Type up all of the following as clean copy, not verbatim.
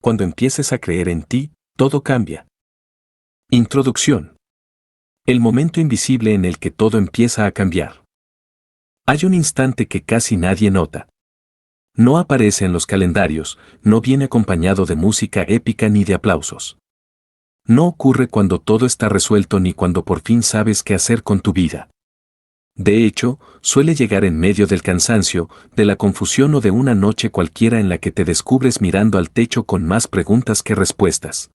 Cuando empieces a creer en ti, todo cambia. Introducción. El momento invisible en el que todo empieza a cambiar. Hay un instante que casi nadie nota. No aparece en los calendarios, no viene acompañado de música épica ni de aplausos. No ocurre cuando todo está resuelto ni cuando por fin sabes qué hacer con tu vida. De hecho, suele llegar en medio del cansancio, de la confusión o de una noche cualquiera en la que te descubres mirando al techo con más preguntas que respuestas.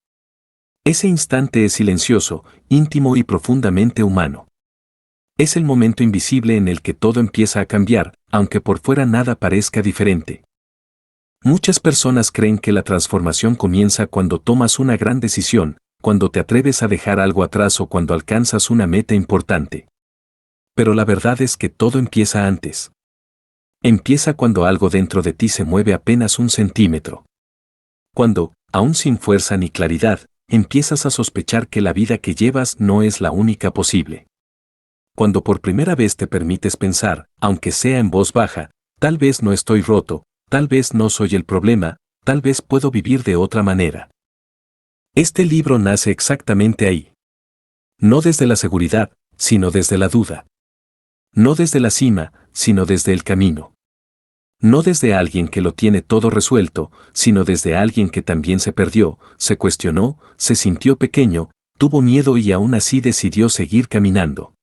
Ese instante es silencioso, íntimo y profundamente humano. Es el momento invisible en el que todo empieza a cambiar, aunque por fuera nada parezca diferente. Muchas personas creen que la transformación comienza cuando tomas una gran decisión, cuando te atreves a dejar algo atrás o cuando alcanzas una meta importante. Pero la verdad es que todo empieza antes. Empieza cuando algo dentro de ti se mueve apenas 1 centímetro. Cuando, aún sin fuerza ni claridad, empiezas a sospechar que la vida que llevas no es la única posible. Cuando por primera vez te permites pensar, aunque sea en voz baja, tal vez no estoy roto, tal vez no soy el problema, tal vez puedo vivir de otra manera. Este libro nace exactamente ahí. No desde la seguridad, sino desde la duda. No desde la cima, sino desde el camino. No desde alguien que lo tiene todo resuelto, sino desde alguien que también se perdió, se cuestionó, se sintió pequeño, tuvo miedo y aún así decidió seguir caminando.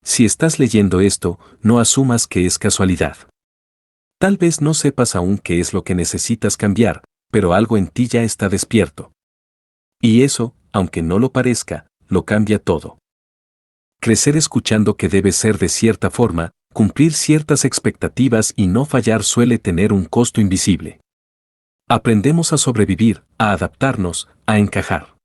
Si estás leyendo esto, no asumas que es casualidad. Tal vez no sepas aún qué es lo que necesitas cambiar, pero algo en ti ya está despierto. Y eso, aunque no lo parezca, lo cambia todo. Crecer escuchando que debe ser de cierta forma, cumplir ciertas expectativas y no fallar suele tener un costo invisible. Aprendemos a sobrevivir, a adaptarnos, a encajar.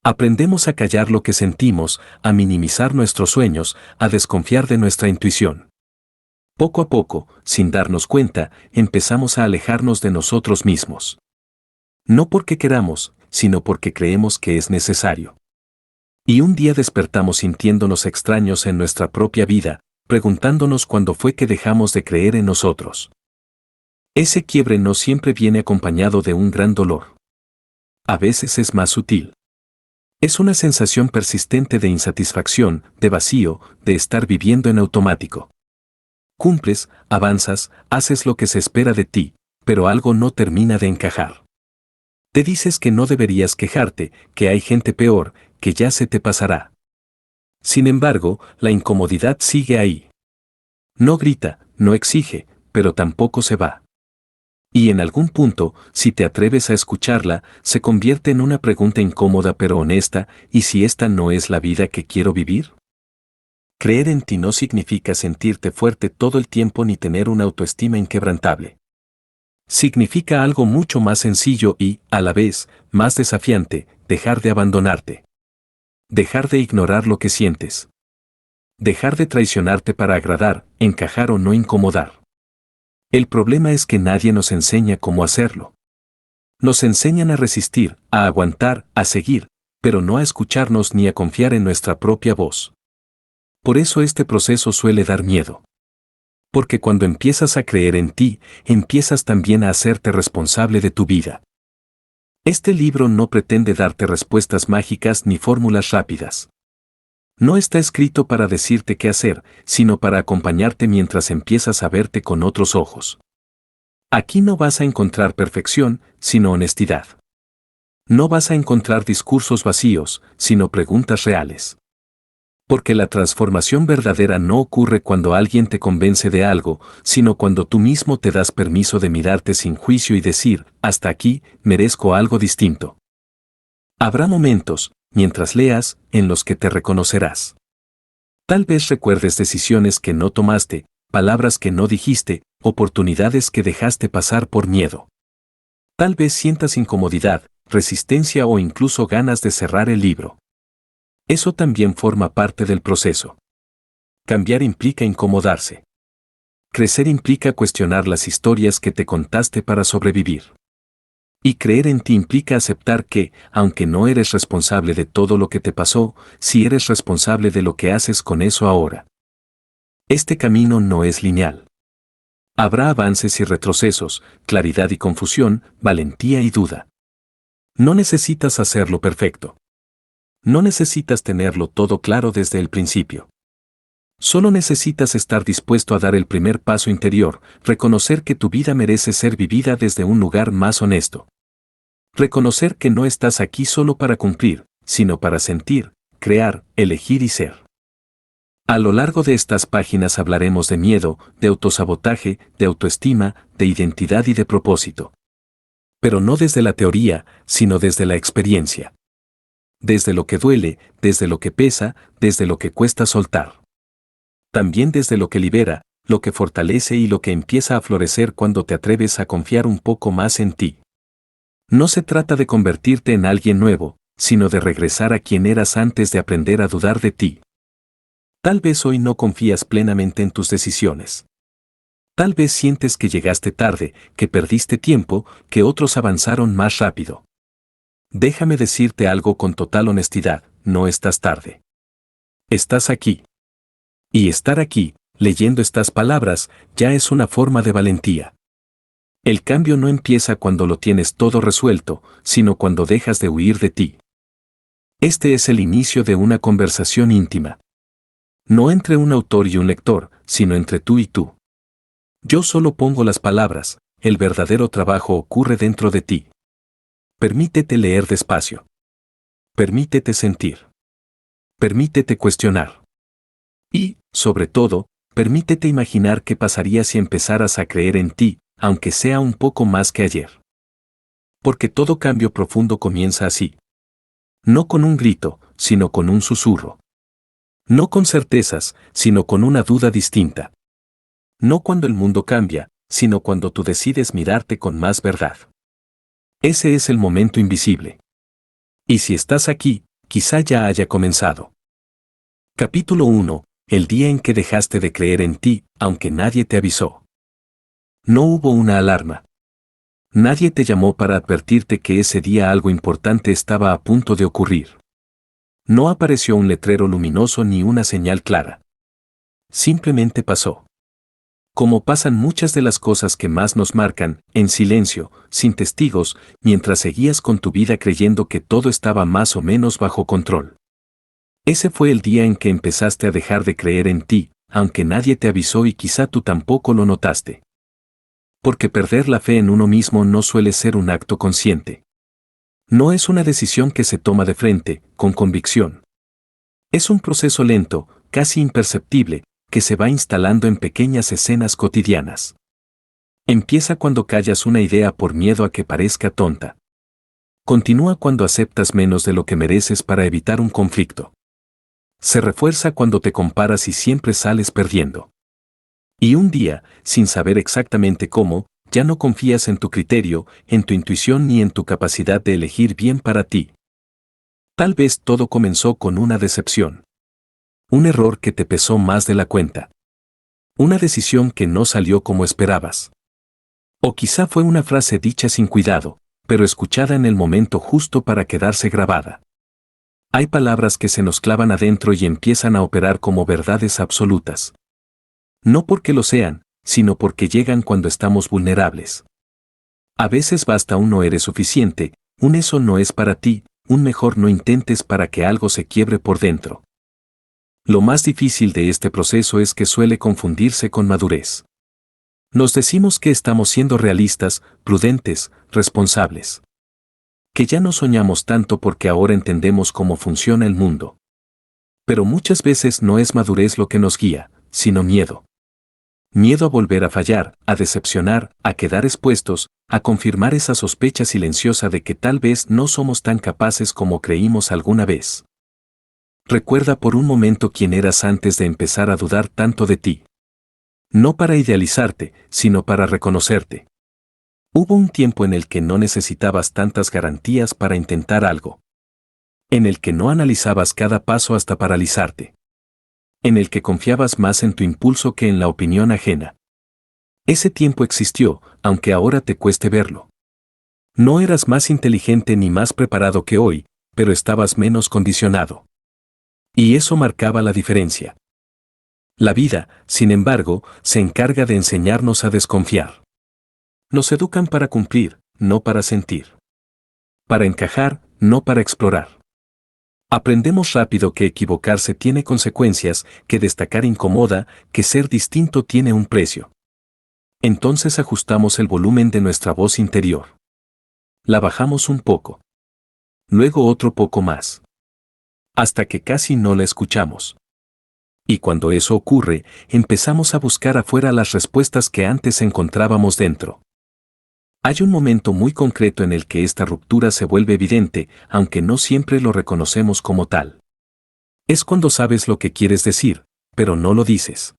Aprendemos a callar lo que sentimos, a minimizar nuestros sueños, a desconfiar de nuestra intuición. Poco a poco, sin darnos cuenta, empezamos a alejarnos de nosotros mismos. No porque queramos, sino porque creemos que es necesario. Y un día despertamos sintiéndonos extraños en nuestra propia vida, preguntándonos cuándo fue que dejamos de creer en nosotros. Ese quiebre no siempre viene acompañado de un gran dolor. A veces es más sutil. Es una sensación persistente de insatisfacción, de vacío, de estar viviendo en automático. Cumples, avanzas, haces lo que se espera de ti, pero algo no termina de encajar. Te dices que no deberías quejarte, que hay gente peor, que ya se te pasará. Sin embargo, la incomodidad sigue ahí. No grita, no exige, pero tampoco se va. Y en algún punto, si te atreves a escucharla, se convierte en una pregunta incómoda pero honesta, ¿y si esta no es la vida que quiero vivir? Creer en ti no significa sentirte fuerte todo el tiempo ni tener una autoestima inquebrantable. Significa algo mucho más sencillo y, a la vez, más desafiante, dejar de abandonarte. Dejar de ignorar lo que sientes. Dejar de traicionarte para agradar, encajar o no incomodar. El problema es que nadie nos enseña cómo hacerlo. Nos enseñan a resistir, a aguantar, a seguir, pero no a escucharnos ni a confiar en nuestra propia voz. Por eso este proceso suele dar miedo. Porque cuando empiezas a creer en ti, empiezas también a hacerte responsable de tu vida. Este libro no pretende darte respuestas mágicas ni fórmulas rápidas. No está escrito para decirte qué hacer, sino para acompañarte mientras empiezas a verte con otros ojos. Aquí no vas a encontrar perfección, sino honestidad. No vas a encontrar discursos vacíos, sino preguntas reales. Porque la transformación verdadera no ocurre cuando alguien te convence de algo, sino cuando tú mismo te das permiso de mirarte sin juicio y decir, hasta aquí, merezco algo distinto. Habrá momentos, mientras leas, en los que te reconocerás. Tal vez recuerdes decisiones que no tomaste, palabras que no dijiste, oportunidades que dejaste pasar por miedo. Tal vez sientas incomodidad, resistencia o incluso ganas de cerrar el libro. Eso también forma parte del proceso. Cambiar implica incomodarse. Crecer implica cuestionar las historias que te contaste para sobrevivir. Y creer en ti implica aceptar que, aunque no eres responsable de todo lo que te pasó, sí eres responsable de lo que haces con eso ahora. Este camino no es lineal. Habrá avances y retrocesos, claridad y confusión, valentía y duda. No necesitas hacerlo perfecto. No necesitas tenerlo todo claro desde el principio. Solo necesitas estar dispuesto a dar el primer paso interior, reconocer que tu vida merece ser vivida desde un lugar más honesto. Reconocer que no estás aquí solo para cumplir, sino para sentir, crear, elegir y ser. A lo largo de estas páginas hablaremos de miedo, de autosabotaje, de autoestima, de identidad y de propósito. Pero no desde la teoría, sino desde la experiencia. Desde lo que duele, desde lo que pesa, desde lo que cuesta soltar. También desde lo que libera, lo que fortalece y lo que empieza a florecer cuando te atreves a confiar un poco más en ti. No se trata de convertirte en alguien nuevo, sino de regresar a quien eras antes de aprender a dudar de ti. Tal vez hoy no confías plenamente en tus decisiones. Tal vez sientes que llegaste tarde, que perdiste tiempo, que otros avanzaron más rápido. Déjame decirte algo con total honestidad, no estás tarde. Estás aquí. Y estar aquí, leyendo estas palabras, ya es una forma de valentía. El cambio no empieza cuando lo tienes todo resuelto, sino cuando dejas de huir de ti. Este es el inicio de una conversación íntima. No entre un autor y un lector, sino entre tú y tú. Yo solo pongo las palabras, el verdadero trabajo ocurre dentro de ti. Permítete leer despacio. Permítete sentir. Permítete cuestionar. Y, sobre todo, permítete imaginar qué pasaría si empezaras a creer en ti, aunque sea un poco más que ayer. Porque todo cambio profundo comienza así. No con un grito, sino con un susurro. No con certezas, sino con una duda distinta. No cuando el mundo cambia, sino cuando tú decides mirarte con más verdad. Ese es el momento invisible. Y si estás aquí, quizá ya haya comenzado. Capítulo 1. El día en que dejaste de creer en ti, aunque nadie te avisó. No hubo una alarma. Nadie te llamó para advertirte que ese día algo importante estaba a punto de ocurrir. No apareció un letrero luminoso ni una señal clara. Simplemente pasó. Como pasan muchas de las cosas que más nos marcan, en silencio, sin testigos, mientras seguías con tu vida creyendo que todo estaba más o menos bajo control. Ese fue el día en que empezaste a dejar de creer en ti, aunque nadie te avisó y quizá tú tampoco lo notaste. Porque perder la fe en uno mismo no suele ser un acto consciente. No es una decisión que se toma de frente, con convicción. Es un proceso lento, casi imperceptible, que se va instalando en pequeñas escenas cotidianas. Empieza cuando callas una idea por miedo a que parezca tonta. Continúa cuando aceptas menos de lo que mereces para evitar un conflicto. Se refuerza cuando te comparas y siempre sales perdiendo. Y un día, sin saber exactamente cómo, ya no confías en tu criterio, en tu intuición ni en tu capacidad de elegir bien para ti. Tal vez todo comenzó con una decepción. Un error que te pesó más de la cuenta. Una decisión que no salió como esperabas. O quizá fue una frase dicha sin cuidado, pero escuchada en el momento justo para quedarse grabada. Hay palabras que se nos clavan adentro y empiezan a operar como verdades absolutas. No porque lo sean, sino porque llegan cuando estamos vulnerables. A veces basta un no eres suficiente, un eso no es para ti, un mejor no intentes para que algo se quiebre por dentro. Lo más difícil de este proceso es que suele confundirse con madurez. Nos decimos que estamos siendo realistas, prudentes, responsables. Que ya no soñamos tanto porque ahora entendemos cómo funciona el mundo. Pero muchas veces no es madurez lo que nos guía, sino miedo. Miedo a volver a fallar, a decepcionar, a quedar expuestos, a confirmar esa sospecha silenciosa de que tal vez no somos tan capaces como creímos alguna vez. Recuerda por un momento quién eras antes de empezar a dudar tanto de ti. No para idealizarte, sino para reconocerte. Hubo un tiempo en el que no necesitabas tantas garantías para intentar algo. En el que no analizabas cada paso hasta paralizarte. En el que confiabas más en tu impulso que en la opinión ajena. Ese tiempo existió, aunque ahora te cueste verlo. No eras más inteligente ni más preparado que hoy, pero estabas menos condicionado. Y eso marcaba la diferencia. La vida, sin embargo, se encarga de enseñarnos a desconfiar. Nos educan para cumplir, no para sentir. para encajar, no para explorar. Aprendemos rápido que equivocarse tiene consecuencias, que destacar incomoda, que ser distinto tiene un precio. Entonces ajustamos el volumen de nuestra voz interior. La bajamos un poco. Luego otro poco más. Hasta que casi no la escuchamos. Y cuando eso ocurre, empezamos a buscar afuera las respuestas que antes encontrábamos dentro. Hay un momento muy concreto en el que esta ruptura se vuelve evidente, aunque no siempre lo reconocemos como tal. Es cuando sabes lo que quieres decir, pero no lo dices.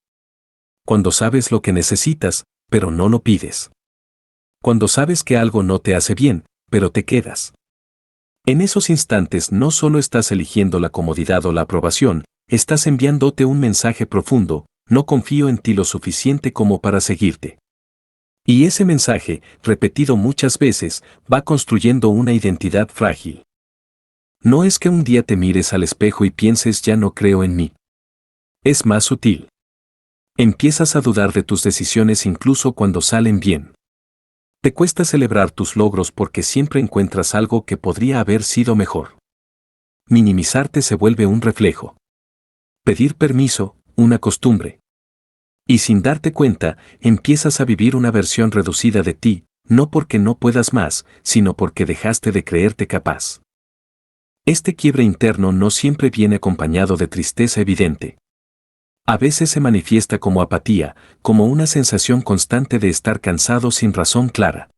Cuando sabes lo que necesitas, pero no lo pides. Cuando sabes que algo no te hace bien, pero te quedas. En esos instantes no solo estás eligiendo la comodidad o la aprobación, estás enviándote un mensaje profundo: no confío en ti lo suficiente como para seguirte. Y ese mensaje, repetido muchas veces, va construyendo una identidad frágil. No es que un día te mires al espejo y pienses ya no creo en mí. Es más sutil. Empiezas a dudar de tus decisiones incluso cuando salen bien. Te cuesta celebrar tus logros porque siempre encuentras algo que podría haber sido mejor. Minimizarte se vuelve un reflejo. Pedir permiso, una costumbre. Y sin darte cuenta, empiezas a vivir una versión reducida de ti, no porque no puedas más, sino porque dejaste de creerte capaz. Este quiebre interno no siempre viene acompañado de tristeza evidente. A veces se manifiesta como apatía, como una sensación constante de estar cansado sin razón clara.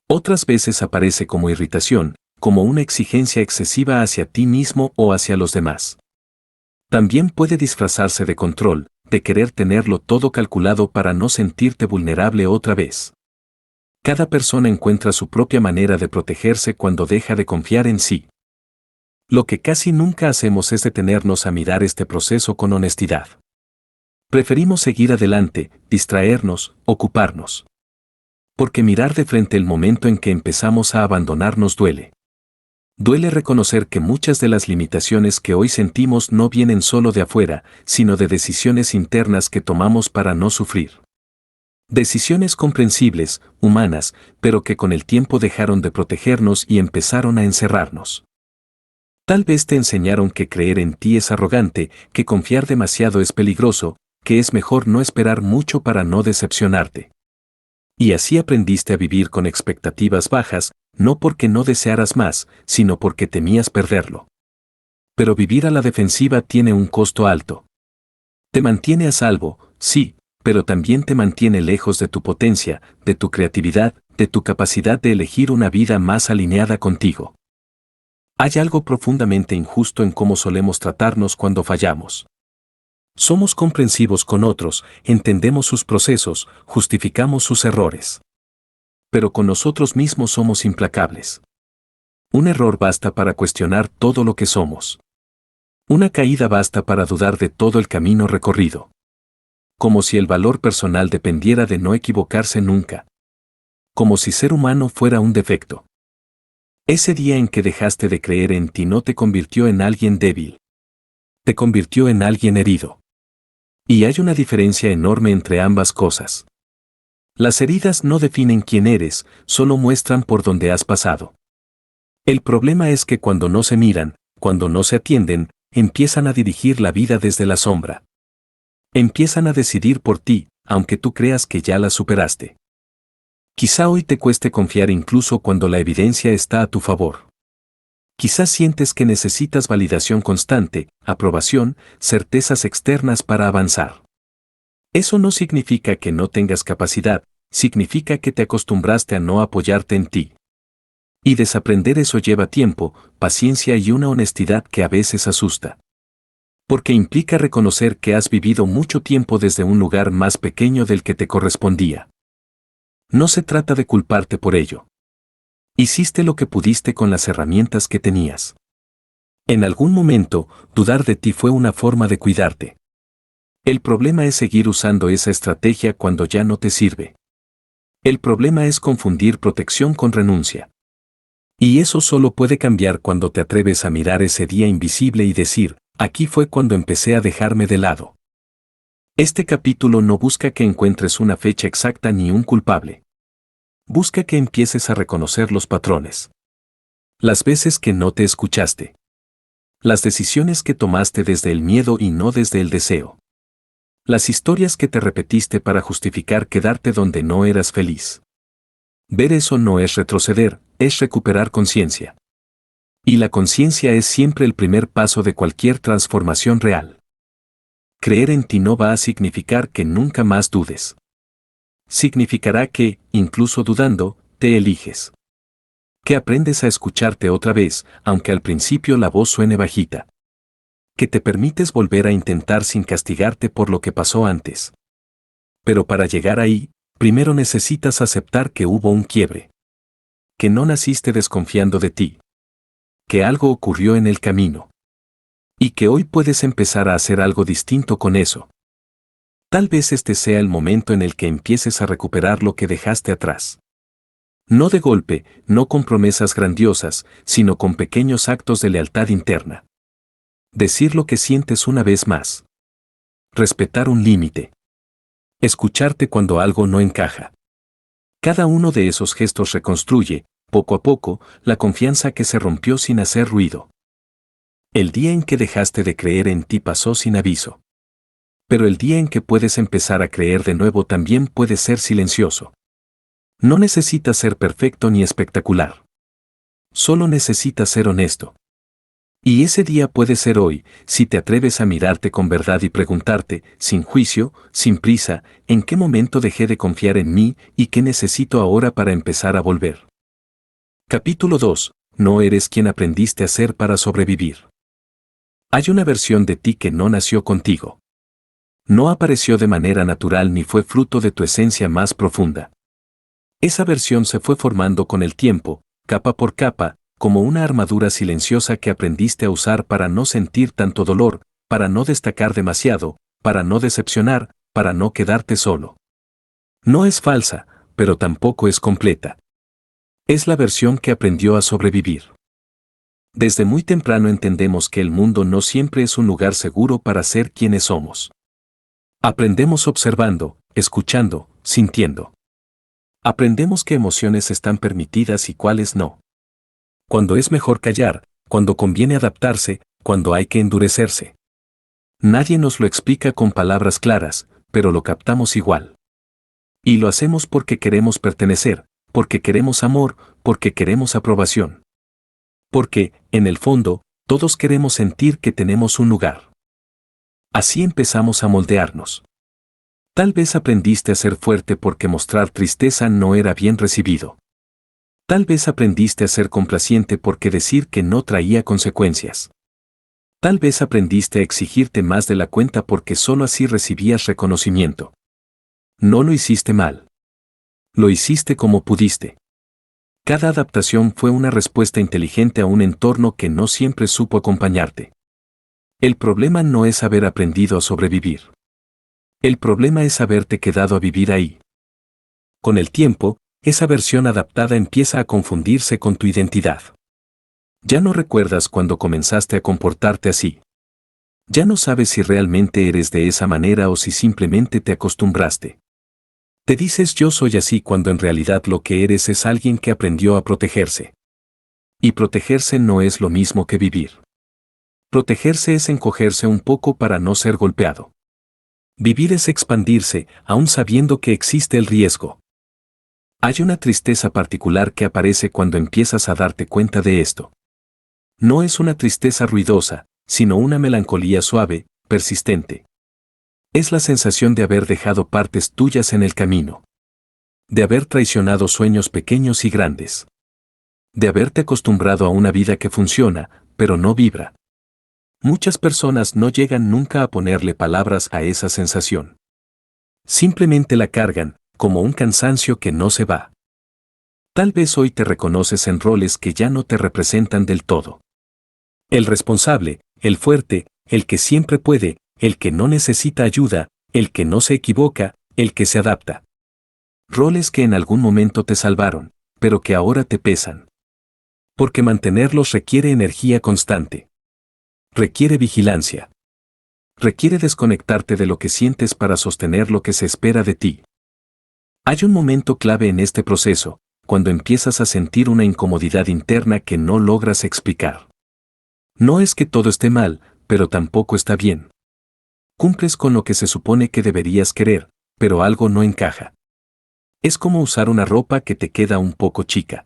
Otras veces aparece como irritación, como una exigencia excesiva hacia ti mismo o hacia los demás. También puede disfrazarse de control, de querer tenerlo todo calculado para no sentirte vulnerable otra vez. Cada persona encuentra su propia manera de protegerse cuando deja de confiar en sí. Lo que casi nunca hacemos es detenernos a mirar este proceso con honestidad. Preferimos seguir adelante, distraernos, ocuparnos. Porque mirar de frente el momento en que empezamos a abandonarnos duele. Duele reconocer que muchas de las limitaciones que hoy sentimos no vienen solo de afuera, sino de decisiones internas que tomamos para no sufrir. Decisiones comprensibles, humanas, pero que con el tiempo dejaron de protegernos y empezaron a encerrarnos. Tal vez te enseñaron que creer en ti es arrogante, que confiar demasiado es peligroso, que es mejor no esperar mucho para no decepcionarte. Y así aprendiste a vivir con expectativas bajas, no porque no desearas más, sino porque temías perderlo. Pero vivir a la defensiva tiene un costo alto. Te mantiene a salvo, sí, pero también te mantiene lejos de tu potencia, de tu creatividad, de tu capacidad de elegir una vida más alineada contigo. Hay algo profundamente injusto en cómo solemos tratarnos cuando fallamos. Somos comprensivos con otros, entendemos sus procesos, justificamos sus errores. Pero con nosotros mismos somos implacables. Un error basta para cuestionar todo lo que somos. Una caída basta para dudar de todo el camino recorrido. Como si el valor personal dependiera de no equivocarse nunca. Como si ser humano fuera un defecto. Ese día en que dejaste de creer en ti no te convirtió en alguien débil. Te convirtió en alguien herido. Y hay una diferencia enorme entre ambas cosas. Las heridas no definen quién eres, solo muestran por dónde has pasado. El problema es que cuando no se miran, cuando no se atienden, empiezan a dirigir la vida desde la sombra. Empiezan a decidir por ti, aunque tú creas que ya la superaste. Quizá hoy te cueste confiar incluso cuando la evidencia está a tu favor. Quizás sientes que necesitas validación constante, aprobación, certezas externas para avanzar. Eso no significa que no tengas capacidad, significa que te acostumbraste a no apoyarte en ti. Y desaprender eso lleva tiempo, paciencia y una honestidad que a veces asusta. Porque implica reconocer que has vivido mucho tiempo desde un lugar más pequeño del que te correspondía. No se trata de culparte por ello. Hiciste lo que pudiste con las herramientas que tenías. En algún momento, dudar de ti fue una forma de cuidarte. El problema es seguir usando esa estrategia cuando ya no te sirve. El problema es confundir protección con renuncia. Y eso solo puede cambiar cuando te atreves a mirar ese día invisible y decir, aquí fue cuando empecé a dejarme de lado. Este capítulo no busca que encuentres una fecha exacta ni un culpable. Busca que empieces a reconocer los patrones. Las veces que no te escuchaste. Las decisiones que tomaste desde el miedo y no desde el deseo. Las historias que te repetiste para justificar quedarte donde no eras feliz. Ver eso no es retroceder, es recuperar conciencia. Y la conciencia es siempre el primer paso de cualquier transformación real. Creer en ti no va a significar que nunca más dudes. Significará que, incluso dudando, te eliges. Que aprendes a escucharte otra vez, aunque al principio la voz suene bajita. Que te permites volver a intentar sin castigarte por lo que pasó antes. Pero para llegar ahí, primero necesitas aceptar que hubo un quiebre. Que no naciste desconfiando de ti. Que algo ocurrió en el camino. Y que hoy puedes empezar a hacer algo distinto con eso. Tal vez este sea el momento en el que empieces a recuperar lo que dejaste atrás. No de golpe, no con promesas grandiosas, sino con pequeños actos de lealtad interna. Decir lo que sientes una vez más. Respetar un límite. Escucharte cuando algo no encaja. Cada uno de esos gestos reconstruye, poco a poco, la confianza que se rompió sin hacer ruido. El día en que dejaste de creer en ti pasó sin aviso. Pero el día en que puedes empezar a creer de nuevo también puede ser silencioso. No necesitas ser perfecto ni espectacular. Solo necesitas ser honesto. Y ese día puede ser hoy, si te atreves a mirarte con verdad y preguntarte, sin juicio, sin prisa, ¿en qué momento dejé de confiar en mí y qué necesito ahora para empezar a volver? Capítulo 2. No eres quien aprendiste a ser para sobrevivir. Hay una versión de ti que no nació contigo. No apareció de manera natural ni fue fruto de tu esencia más profunda. Esa versión se fue formando con el tiempo, capa por capa, como una armadura silenciosa que aprendiste a usar para no sentir tanto dolor, para no destacar demasiado, para no decepcionar, para no quedarte solo. No es falsa, pero tampoco es completa. Es la versión que aprendió a sobrevivir. Desde muy temprano entendemos que el mundo no siempre es un lugar seguro para ser quienes somos. Aprendemos observando, escuchando, sintiendo. Aprendemos qué emociones están permitidas y cuáles no. Cuando es mejor callar, cuando conviene adaptarse, cuando hay que endurecerse. Nadie nos lo explica con palabras claras, pero lo captamos igual. Y lo hacemos porque queremos pertenecer, porque queremos amor, porque queremos aprobación. Porque, en el fondo, todos queremos sentir que tenemos un lugar. Así empezamos a moldearnos. Tal vez aprendiste a ser fuerte porque mostrar tristeza no era bien recibido. Tal vez aprendiste a ser complaciente porque decir que no traía consecuencias. Tal vez aprendiste a exigirte más de la cuenta porque solo así recibías reconocimiento. No lo hiciste mal. Lo hiciste como pudiste. Cada adaptación fue una respuesta inteligente a un entorno que no siempre supo acompañarte. El problema no es haber aprendido a sobrevivir. El problema es haberte quedado a vivir ahí. Con el tiempo, esa versión adaptada empieza a confundirse con tu identidad. Ya no recuerdas cuando comenzaste a comportarte así. Ya no sabes si realmente eres de esa manera o si simplemente te acostumbraste. Te dices yo soy así cuando en realidad lo que eres es alguien que aprendió a protegerse. Y protegerse no es lo mismo que vivir. Protegerse es encogerse un poco para no ser golpeado. Vivir es expandirse, aún sabiendo que existe el riesgo. Hay una tristeza particular que aparece cuando empiezas a darte cuenta de esto. No es una tristeza ruidosa, sino una melancolía suave, persistente. Es la sensación de haber dejado partes tuyas en el camino. De haber traicionado sueños pequeños y grandes. De haberte acostumbrado a una vida que funciona, pero no vibra. Muchas personas no llegan nunca a ponerle palabras a esa sensación. Simplemente la cargan, como un cansancio que no se va. Tal vez hoy te reconoces en roles que ya no te representan del todo. El responsable, el fuerte, el que siempre puede, el que no necesita ayuda, el que no se equivoca, el que se adapta. Roles que en algún momento te salvaron, pero que ahora te pesan. Porque mantenerlos requiere energía constante. Requiere vigilancia. Requiere desconectarte de lo que sientes para sostener lo que se espera de ti. Hay un momento clave en este proceso, cuando empiezas a sentir una incomodidad interna que no logras explicar. No es que todo esté mal, pero tampoco está bien. Cumples con lo que se supone que deberías querer, pero algo no encaja. Es como usar una ropa que te queda un poco chica.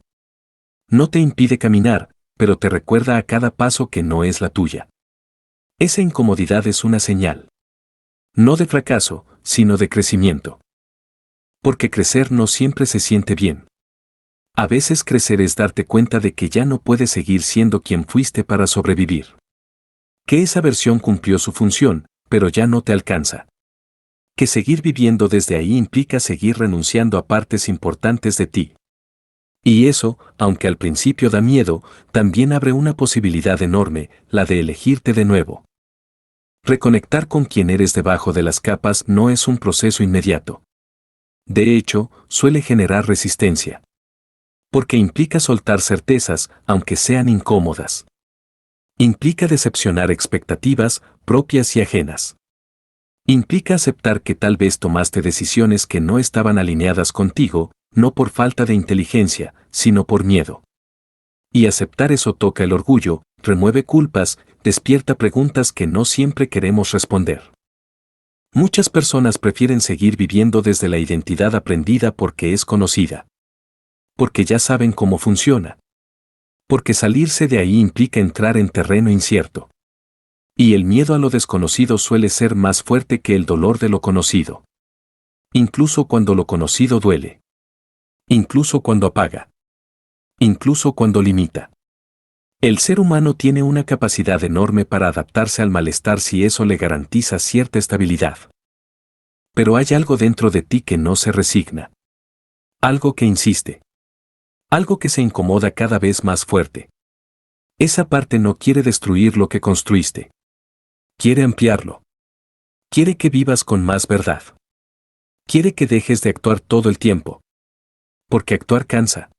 No te impide caminar, pero te recuerda a cada paso que no es la tuya. Esa incomodidad es una señal. No de fracaso, sino de crecimiento. Porque crecer no siempre se siente bien. A veces crecer es darte cuenta de que ya no puedes seguir siendo quien fuiste para sobrevivir. Que esa versión cumplió su función, pero ya no te alcanza. Que seguir viviendo desde ahí implica seguir renunciando a partes importantes de ti. Y eso, aunque al principio da miedo, también abre una posibilidad enorme, la de elegirte de nuevo. Reconectar con quien eres debajo de las capas no es un proceso inmediato. De hecho, suele generar resistencia. Porque implica soltar certezas, aunque sean incómodas. Implica decepcionar expectativas, propias y ajenas. Implica aceptar que tal vez tomaste decisiones que no estaban alineadas contigo, no por falta de inteligencia, sino por miedo. Y aceptar eso toca el orgullo, remueve culpas, despierta preguntas que no siempre queremos responder. Muchas personas prefieren seguir viviendo desde la identidad aprendida porque es conocida. Porque ya saben cómo funciona. Porque salirse de ahí implica entrar en terreno incierto. Y el miedo a lo desconocido suele ser más fuerte que el dolor de lo conocido. Incluso cuando lo conocido duele. Incluso cuando apaga. Incluso cuando limita. El ser humano tiene una capacidad enorme para adaptarse al malestar si eso le garantiza cierta estabilidad. Pero hay algo dentro de ti que no se resigna. Algo que insiste. Algo que se incomoda cada vez más fuerte. Esa parte no quiere destruir lo que construiste. Quiere ampliarlo. Quiere que vivas con más verdad. Quiere que dejes de actuar todo el tiempo. Porque actuar cansa.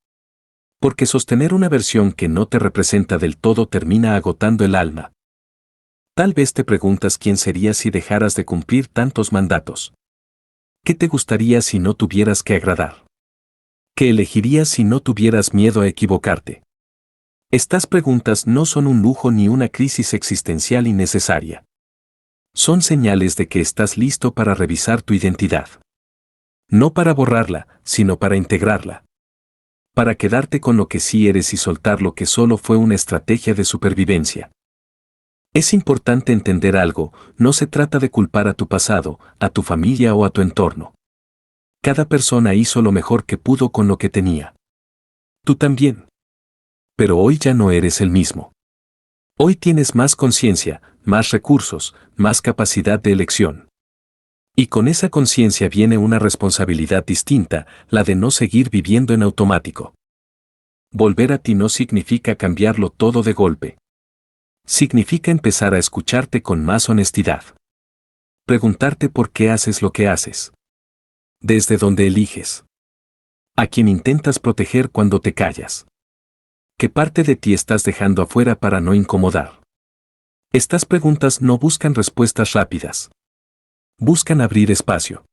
Porque sostener una versión que no te representa del todo termina agotando el alma. Tal vez te preguntas quién serías si dejaras de cumplir tantos mandatos. ¿Qué te gustaría si no tuvieras que agradar? ¿Qué elegirías si no tuvieras miedo a equivocarte? Estas preguntas no son un lujo ni una crisis existencial innecesaria. Son señales de que estás listo para revisar tu identidad. No para borrarla, sino para integrarla. Para quedarte con lo que sí eres y soltar lo que solo fue una estrategia de supervivencia. Es importante entender algo, no se trata de culpar a tu pasado, a tu familia o a tu entorno. Cada persona hizo lo mejor que pudo con lo que tenía. Tú también. Pero hoy ya no eres el mismo. Hoy tienes más conciencia, más recursos, más capacidad de elección. Y con esa conciencia viene una responsabilidad distinta, la de no seguir viviendo en automático. Volver a ti no significa cambiarlo todo de golpe. Significa empezar a escucharte con más honestidad. Preguntarte por qué haces lo que haces. Desde dónde eliges. A quién intentas proteger cuando te callas. ¿Qué parte de ti estás dejando afuera para no incomodar? Estas preguntas no buscan respuestas rápidas. Buscan abrir espacio.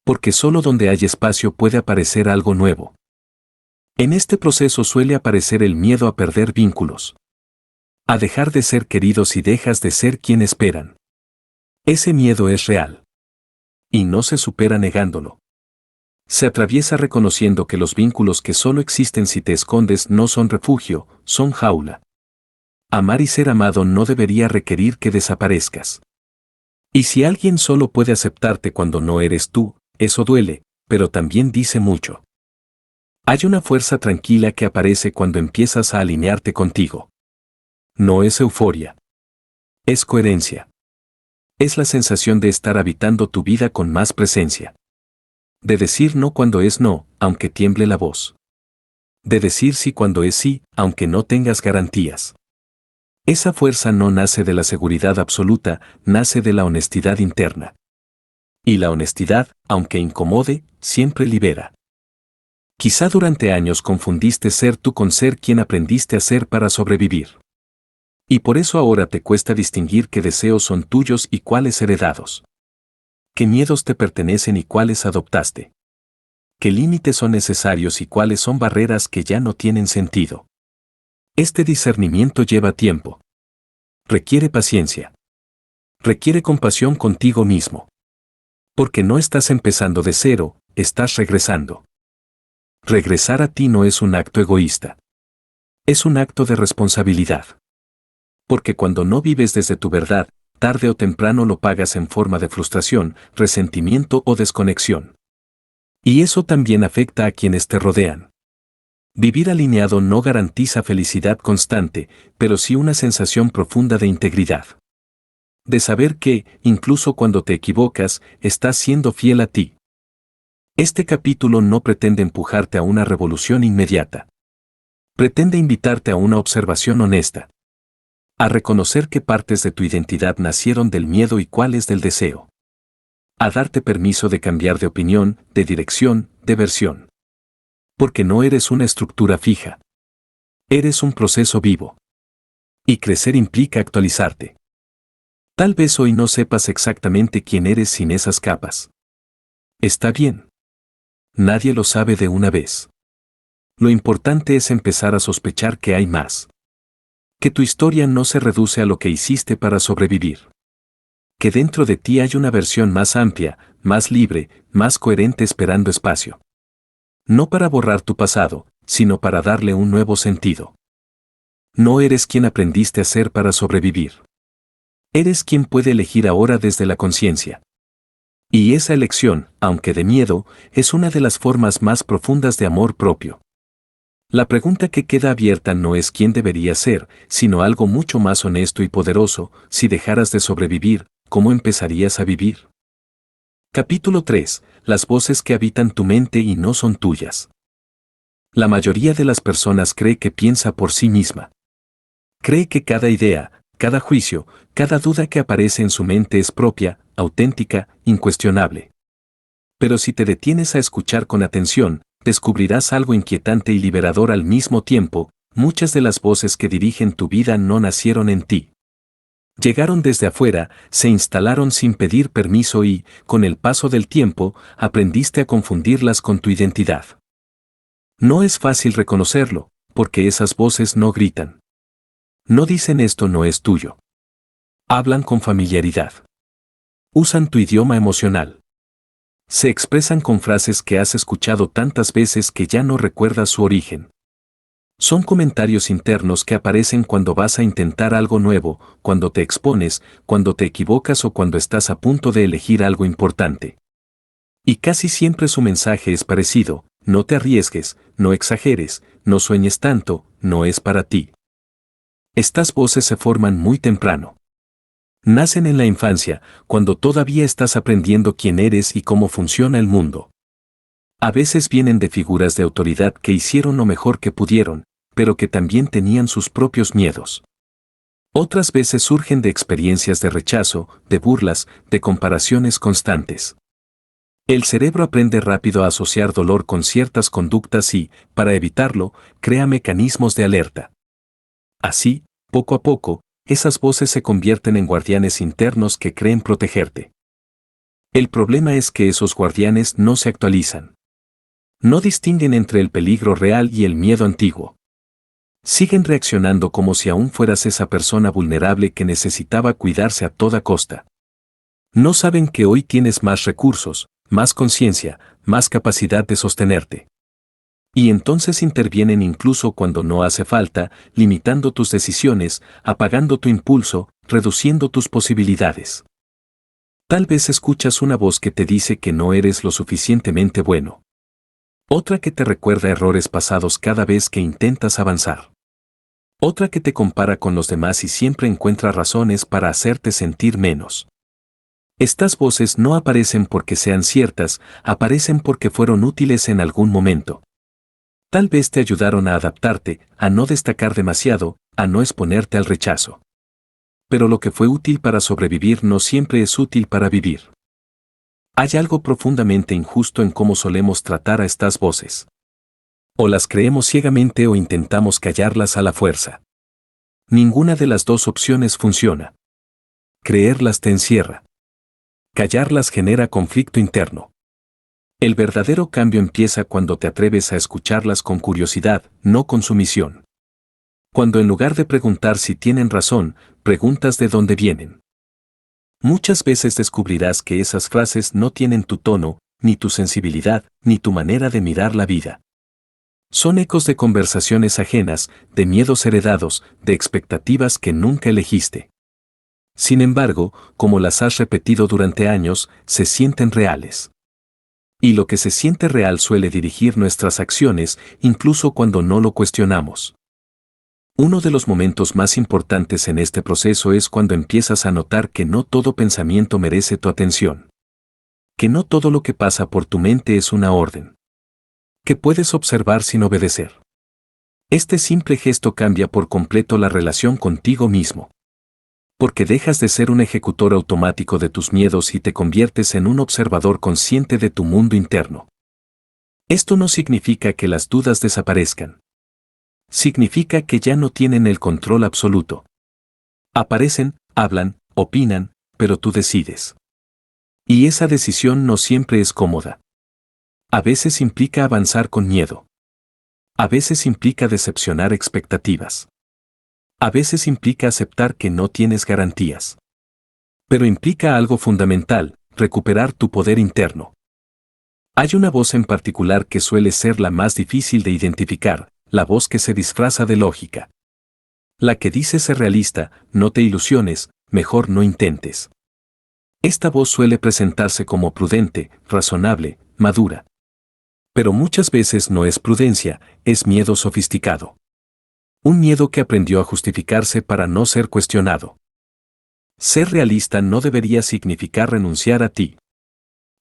Porque solo donde hay espacio puede aparecer algo nuevo. En este proceso suele aparecer el miedo a perder vínculos. A dejar de ser queridos si dejas de ser quien esperan. Ese miedo es real. Y no se supera negándolo. Se atraviesa reconociendo que los vínculos que solo existen si te escondes no son refugio, son jaula. Amar y ser amado no debería requerir que desaparezcas. Y si alguien solo puede aceptarte cuando no eres tú, eso duele, pero también dice mucho. Hay una fuerza tranquila que aparece cuando empiezas a alinearte contigo. No es euforia. Es coherencia. Es la sensación de estar habitando tu vida con más presencia. De decir no cuando es no, aunque tiemble la voz. De decir sí cuando es sí, aunque no tengas garantías. Esa fuerza no nace de la seguridad absoluta, nace de la honestidad interna. Y la honestidad, aunque incomode, siempre libera. Quizá durante años confundiste ser tú con ser quien aprendiste a ser para sobrevivir. Y por eso ahora te cuesta distinguir qué deseos son tuyos y cuáles heredados. Qué miedos te pertenecen y cuáles adoptaste. ¿Qué límites son necesarios y cuáles son barreras que ya no tienen sentido? Este discernimiento lleva tiempo. Requiere paciencia. Requiere compasión contigo mismo. Porque no estás empezando de cero, estás regresando. Regresar a ti no es un acto egoísta. Es un acto de responsabilidad. Porque cuando no vives desde tu verdad, tarde o temprano lo pagas en forma de frustración, resentimiento o desconexión. Y eso también afecta a quienes te rodean. Vivir alineado no garantiza felicidad constante, pero sí una sensación profunda de integridad. De saber que, incluso cuando te equivocas, estás siendo fiel a ti. Este capítulo no pretende empujarte a una revolución inmediata. Pretende invitarte a una observación honesta. A reconocer qué partes de tu identidad nacieron del miedo y cuáles del deseo. A darte permiso de cambiar de opinión, de dirección, de versión. Porque no eres una estructura fija. Eres un proceso vivo. Y crecer implica actualizarte. Tal vez hoy no sepas exactamente quién eres sin esas capas. Está bien. Nadie lo sabe de una vez. Lo importante es empezar a sospechar que hay más. Que tu historia no se reduce a lo que hiciste para sobrevivir. Que dentro de ti hay una versión más amplia, más libre, más coherente esperando espacio. No para borrar tu pasado, sino para darle un nuevo sentido. No eres quien aprendiste a ser para sobrevivir. Eres quien puede elegir ahora desde la conciencia. Y esa elección, aunque de miedo, es una de las formas más profundas de amor propio. La pregunta que queda abierta no es quién deberías ser, sino algo mucho más honesto y poderoso: si dejaras de sobrevivir, ¿cómo empezarías a vivir? Capítulo 3. Las voces que habitan tu mente y no son tuyas. La mayoría de las personas cree que piensa por sí misma. Cree que cada idea, cada juicio, cada duda que aparece en su mente es propia, auténtica, incuestionable. Pero si te detienes a escuchar con atención, descubrirás algo inquietante y liberador al mismo tiempo: muchas de las voces que dirigen tu vida no nacieron en ti. Llegaron desde afuera, se instalaron sin pedir permiso y, con el paso del tiempo, aprendiste a confundirlas con tu identidad. No es fácil reconocerlo, porque esas voces no gritan. No dicen esto no es tuyo. Hablan con familiaridad. Usan tu idioma emocional. Se expresan con frases que has escuchado tantas veces que ya no recuerdas su origen. Son comentarios internos que aparecen cuando vas a intentar algo nuevo, cuando te expones, cuando te equivocas o cuando estás a punto de elegir algo importante. Y casi siempre su mensaje es parecido: no te arriesgues, no exageres, no sueñes tanto, no es para ti. Estas voces se forman muy temprano. Nacen en la infancia, cuando todavía estás aprendiendo quién eres y cómo funciona el mundo. A veces vienen de figuras de autoridad que hicieron lo mejor que pudieron, pero que también tenían sus propios miedos. Otras veces surgen de experiencias de rechazo, de burlas, de comparaciones constantes. El cerebro aprende rápido a asociar dolor con ciertas conductas y, para evitarlo, crea mecanismos de alerta. Así, poco a poco, esas voces se convierten en guardianes internos que creen protegerte. El problema es que esos guardianes no se actualizan. No distinguen entre el peligro real y el miedo antiguo. Siguen reaccionando como si aún fueras esa persona vulnerable que necesitaba cuidarse a toda costa. No saben que hoy tienes más recursos, más conciencia, más capacidad de sostenerte. Y entonces intervienen incluso cuando no hace falta, limitando tus decisiones, apagando tu impulso, reduciendo tus posibilidades. Tal vez escuchas una voz que te dice que no eres lo suficientemente bueno. Otra que te recuerda errores pasados cada vez que intentas avanzar. Otra que te compara con los demás y siempre encuentra razones para hacerte sentir menos. Estas voces no aparecen porque sean ciertas, aparecen porque fueron útiles en algún momento. Tal vez te ayudaron a adaptarte, a no destacar demasiado, a no exponerte al rechazo. Pero lo que fue útil para sobrevivir no siempre es útil para vivir. Hay algo profundamente injusto en cómo solemos tratar a estas voces. O las creemos ciegamente o intentamos callarlas a la fuerza. Ninguna de las dos opciones funciona. Creerlas te encierra. Callarlas genera conflicto interno. El verdadero cambio empieza cuando te atreves a escucharlas con curiosidad, no con sumisión. Cuando en lugar de preguntar si tienen razón, preguntas de dónde vienen. Muchas veces descubrirás que esas frases no tienen tu tono, ni tu sensibilidad, ni tu manera de mirar la vida. Son ecos de conversaciones ajenas, de miedos heredados, de expectativas que nunca elegiste. Sin embargo, como las has repetido durante años, se sienten reales. Y lo que se siente real suele dirigir nuestras acciones, incluso cuando no lo cuestionamos. Uno de los momentos más importantes en este proceso es cuando empiezas a notar que no todo pensamiento merece tu atención. Que no todo lo que pasa por tu mente es una orden. Que puedes observar sin obedecer. Este simple gesto cambia por completo la relación contigo mismo. Porque dejas de ser un ejecutor automático de tus miedos y te conviertes en un observador consciente de tu mundo interno. Esto no significa que las dudas desaparezcan. Significa que ya no tienen el control absoluto. Aparecen, hablan, opinan, pero tú decides. Y esa decisión no siempre es cómoda. A veces implica avanzar con miedo. A veces implica decepcionar expectativas. A veces implica aceptar que no tienes garantías. Pero implica algo fundamental, recuperar tu poder interno. Hay una voz en particular que suele ser la más difícil de identificar, la voz que se disfraza de lógica. La que dice ser realista, no te ilusiones, mejor no intentes. Esta voz suele presentarse como prudente, razonable, madura. Pero muchas veces no es prudencia, es miedo sofisticado. Un miedo que aprendió a justificarse para no ser cuestionado. Ser realista no debería significar renunciar a ti.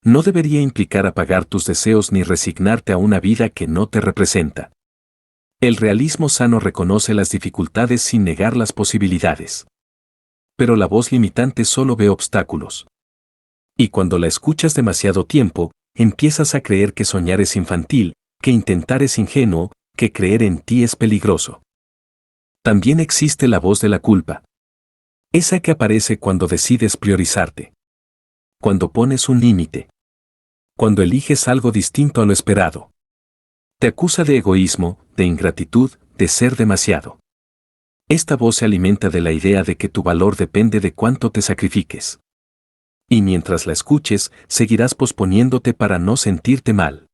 No debería implicar apagar tus deseos ni resignarte a una vida que no te representa. El realismo sano reconoce las dificultades sin negar las posibilidades. Pero la voz limitante solo ve obstáculos. Y cuando la escuchas demasiado tiempo, empiezas a creer que soñar es infantil, que intentar es ingenuo, que creer en ti es peligroso. También existe la voz de la culpa. Esa que aparece cuando decides priorizarte. Cuando pones un límite. Cuando eliges algo distinto a lo esperado. Te acusa de egoísmo, de ingratitud, de ser demasiado. Esta voz se alimenta de la idea de que tu valor depende de cuánto te sacrifiques. Y mientras la escuches, seguirás posponiéndote para no sentirte mal.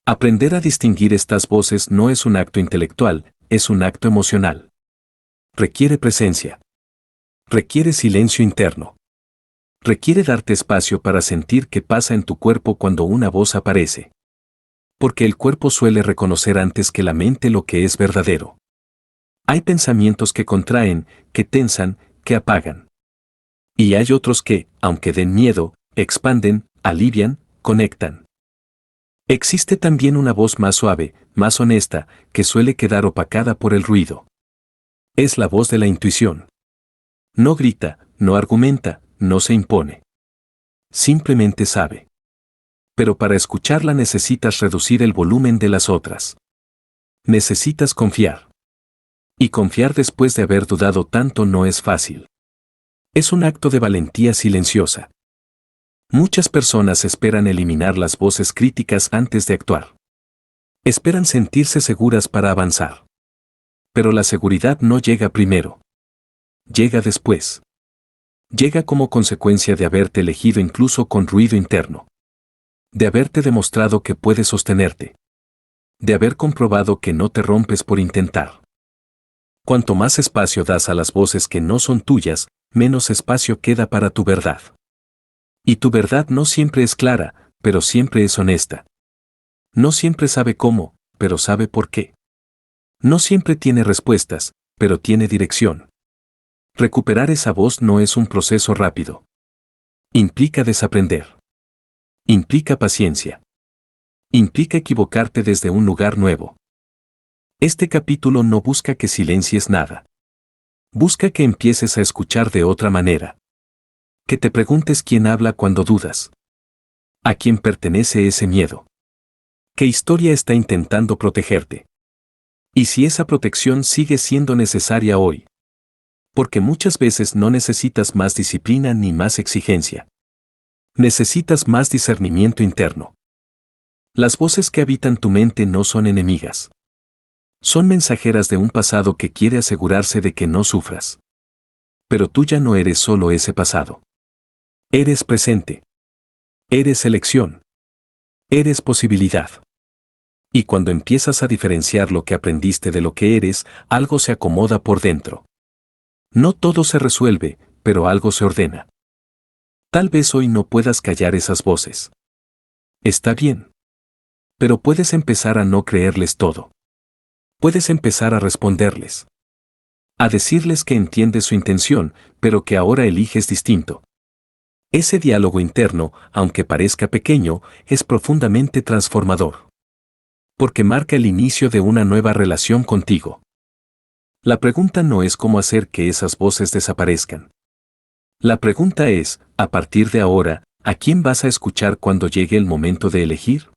Aprender a distinguir estas voces no es un acto intelectual, es un acto emocional. Requiere presencia. Requiere silencio interno. Requiere darte espacio para sentir qué pasa en tu cuerpo cuando una voz aparece. Porque el cuerpo suele reconocer antes que la mente lo que es verdadero. Hay pensamientos que contraen, que tensan, que apagan. Y hay otros que, aunque den miedo, expanden, alivian, conectan. Existe también una voz más suave, más honesta, que suele quedar opacada por el ruido. Es la voz de la intuición. No grita, no argumenta, no se impone. Simplemente sabe. Pero para escucharla necesitas reducir el volumen de las otras. Necesitas confiar. Y confiar después de haber dudado tanto no es fácil. Es un acto de valentía silenciosa. Muchas personas esperan eliminar las voces críticas antes de actuar. Esperan sentirse seguras para avanzar. Pero la seguridad no llega primero. Llega después. Llega como consecuencia de haberte elegido incluso con ruido interno. De haberte demostrado que puedes sostenerte. De haber comprobado que no te rompes por intentar. Cuanto más espacio das a las voces que no son tuyas, menos espacio queda para tu verdad. Y tu verdad no siempre es clara, pero siempre es honesta. No siempre sabe cómo, pero sabe por qué. No siempre tiene respuestas, pero tiene dirección. Recuperar esa voz no es un proceso rápido. Implica desaprender. Implica paciencia. Implica equivocarte desde un lugar nuevo. Este capítulo no busca que silencies nada. Busca que empieces a escuchar de otra manera. Que te preguntes quién habla cuando dudas. ¿A quién pertenece ese miedo? ¿Qué historia está intentando protegerte? Y si esa protección sigue siendo necesaria hoy. Porque muchas veces no necesitas más disciplina ni más exigencia. Necesitas más discernimiento interno. Las voces que habitan tu mente no son enemigas. Son mensajeras de un pasado que quiere asegurarse de que no sufras. Pero tú ya no eres solo ese pasado. Eres presente. Eres elección. Eres posibilidad. Y cuando empiezas a diferenciar lo que aprendiste de lo que eres, algo se acomoda por dentro. No todo se resuelve, pero algo se ordena. Tal vez hoy no puedas callar esas voces. Está bien. Pero puedes empezar a no creerles todo. Puedes empezar a responderles. A decirles que entiendes su intención, pero que ahora eliges distinto. Ese diálogo interno, aunque parezca pequeño, es profundamente transformador. Porque marca el inicio de una nueva relación contigo. La pregunta no es cómo hacer que esas voces desaparezcan. La pregunta es, a partir de ahora, ¿a quién vas a escuchar cuando llegue el momento de elegir?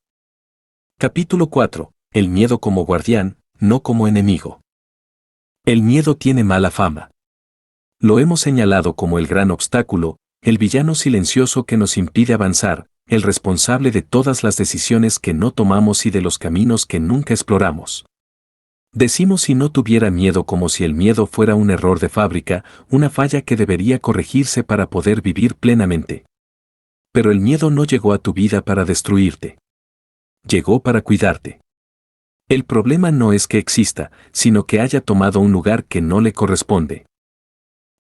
Capítulo 4. El miedo como guardián, no como enemigo. El miedo tiene mala fama. Lo hemos señalado como el gran obstáculo, el villano silencioso que nos impide avanzar, el responsable de todas las decisiones que no tomamos y de los caminos que nunca exploramos. Decimos si no tuviera miedo como si el miedo fuera un error de fábrica, una falla que debería corregirse para poder vivir plenamente. Pero el miedo no llegó a tu vida para destruirte. Llegó para cuidarte. El problema no es que exista, sino que haya tomado un lugar que no le corresponde.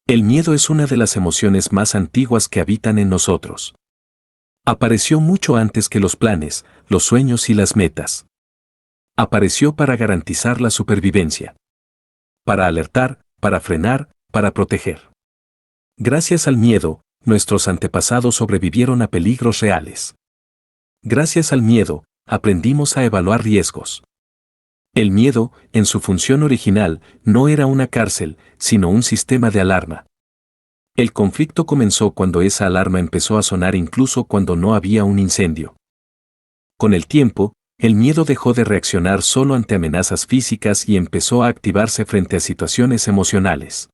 El miedo es una de las emociones más antiguas que habitan en nosotros. Apareció mucho antes que los planes, los sueños y las metas. Apareció para garantizar la supervivencia. Para alertar, para frenar, para proteger. Gracias al miedo, nuestros antepasados sobrevivieron a peligros reales. Gracias al miedo, aprendimos a evaluar riesgos. El miedo, en su función original, no era una cárcel, sino un sistema de alarma. El conflicto comenzó cuando esa alarma empezó a sonar incluso cuando no había un incendio. Con el tiempo, el miedo dejó de reaccionar solo ante amenazas físicas y empezó a activarse frente a situaciones emocionales.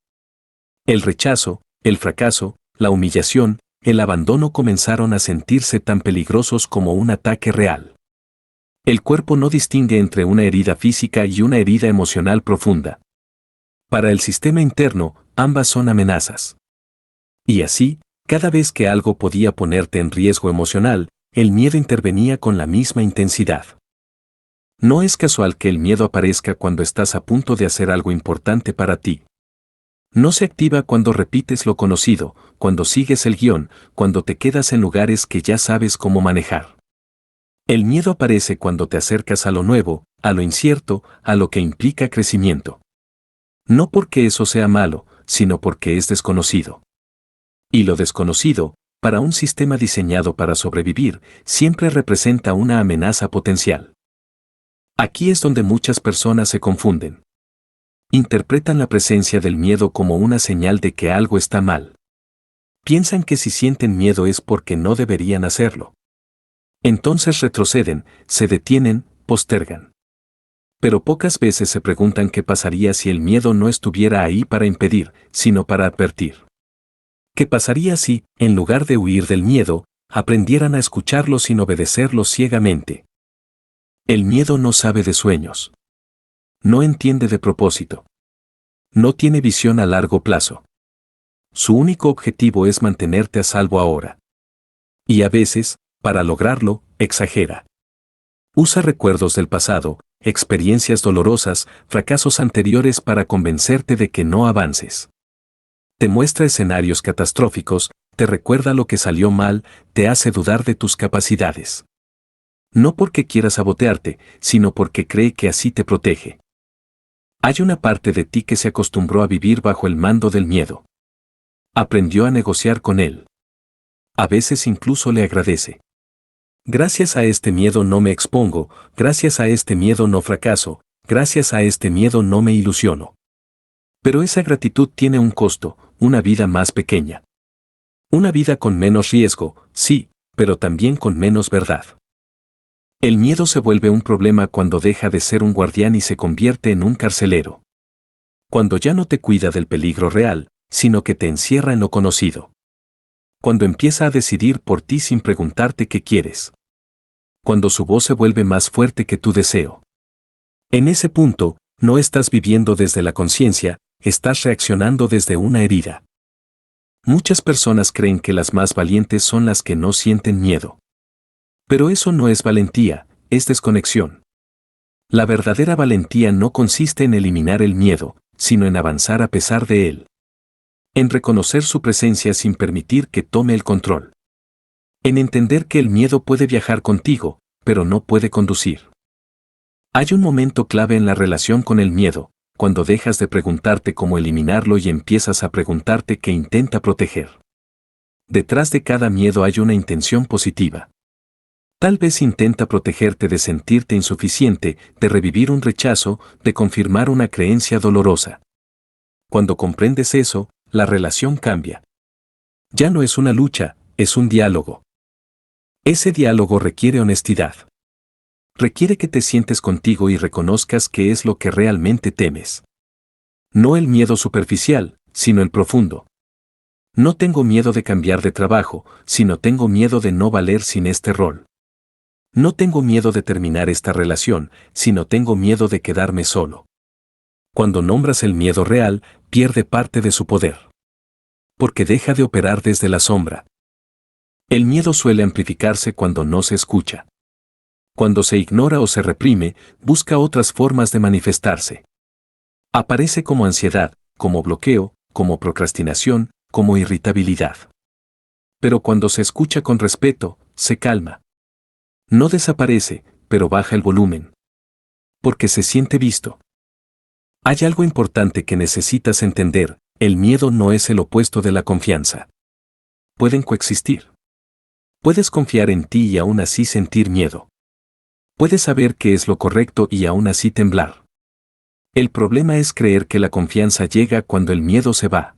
El rechazo, el fracaso, la humillación, el abandono comenzaron a sentirse tan peligrosos como un ataque real. El cuerpo no distingue entre una herida física y una herida emocional profunda. Para el sistema interno, ambas son amenazas. Y así, cada vez que algo podía ponerte en riesgo emocional, el miedo intervenía con la misma intensidad. No es casual que el miedo aparezca cuando estás a punto de hacer algo importante para ti. No se activa cuando repites lo conocido, cuando sigues el guión, cuando te quedas en lugares que ya sabes cómo manejar. El miedo aparece cuando te acercas a lo nuevo, a lo incierto, a lo que implica crecimiento. No porque eso sea malo, sino porque es desconocido. Y lo desconocido, para un sistema diseñado para sobrevivir, siempre representa una amenaza potencial. Aquí es donde muchas personas se confunden. Interpretan la presencia del miedo como una señal de que algo está mal. Piensan que si sienten miedo es porque no deberían hacerlo. Entonces retroceden, se detienen, postergan. Pero pocas veces se preguntan qué pasaría si el miedo no estuviera ahí para impedir, sino para advertir. ¿Qué pasaría si, en lugar de huir del miedo, aprendieran a escucharlo sin obedecerlo ciegamente? El miedo no sabe de sueños. No entiende de propósito. No tiene visión a largo plazo. Su único objetivo es mantenerte a salvo ahora. Y a veces, para lograrlo, exagera. Usa recuerdos del pasado, experiencias dolorosas, fracasos anteriores para convencerte de que no avances. Te muestra escenarios catastróficos, te recuerda lo que salió mal, te hace dudar de tus capacidades. No porque quiera sabotearte, sino porque cree que así te protege. Hay una parte de ti que se acostumbró a vivir bajo el mando del miedo. Aprendió a negociar con él. A veces incluso le agradece. Gracias a este miedo no me expongo, gracias a este miedo no fracaso, gracias a este miedo no me ilusiono. Pero esa gratitud tiene un costo, una vida más pequeña. Una vida con menos riesgo, sí, pero también con menos verdad. El miedo se vuelve un problema cuando deja de ser un guardián y se convierte en un carcelero. Cuando ya no te cuida del peligro real, sino que te encierra en lo conocido. Cuando empieza a decidir por ti sin preguntarte qué quieres. Cuando su voz se vuelve más fuerte que tu deseo. En ese punto, no estás viviendo desde la conciencia, estás reaccionando desde una herida. Muchas personas creen que las más valientes son las que no sienten miedo. Pero eso no es valentía, es desconexión. La verdadera valentía no consiste en eliminar el miedo, sino en avanzar a pesar de él. En reconocer su presencia sin permitir que tome el control. En entender que el miedo puede viajar contigo, pero no puede conducir. Hay un momento clave en la relación con el miedo, cuando dejas de preguntarte cómo eliminarlo y empiezas a preguntarte qué intenta proteger. Detrás de cada miedo hay una intención positiva. Tal vez intenta protegerte de sentirte insuficiente, de revivir un rechazo, de confirmar una creencia dolorosa. Cuando comprendes eso, la relación cambia. Ya no es una lucha, es un diálogo. Ese diálogo requiere honestidad. Requiere que te sientes contigo y reconozcas qué es lo que realmente temes. No el miedo superficial, sino el profundo. No tengo miedo de cambiar de trabajo, sino tengo miedo de no valer sin este rol. No tengo miedo de terminar esta relación, sino tengo miedo de quedarme solo. Cuando nombras el miedo real, pierde parte de su poder. Porque deja de operar desde la sombra. El miedo suele amplificarse cuando no se escucha. Cuando se ignora o se reprime, busca otras formas de manifestarse. Aparece como ansiedad, como bloqueo, como procrastinación, como irritabilidad. Pero cuando se escucha con respeto, se calma. No desaparece, pero baja el volumen. Porque se siente visto. Hay algo importante que necesitas entender, el miedo no es el opuesto de la confianza. Pueden coexistir. Puedes confiar en ti y aún así sentir miedo. Puedes saber qué es lo correcto y aún así temblar. El problema es creer que la confianza llega cuando el miedo se va.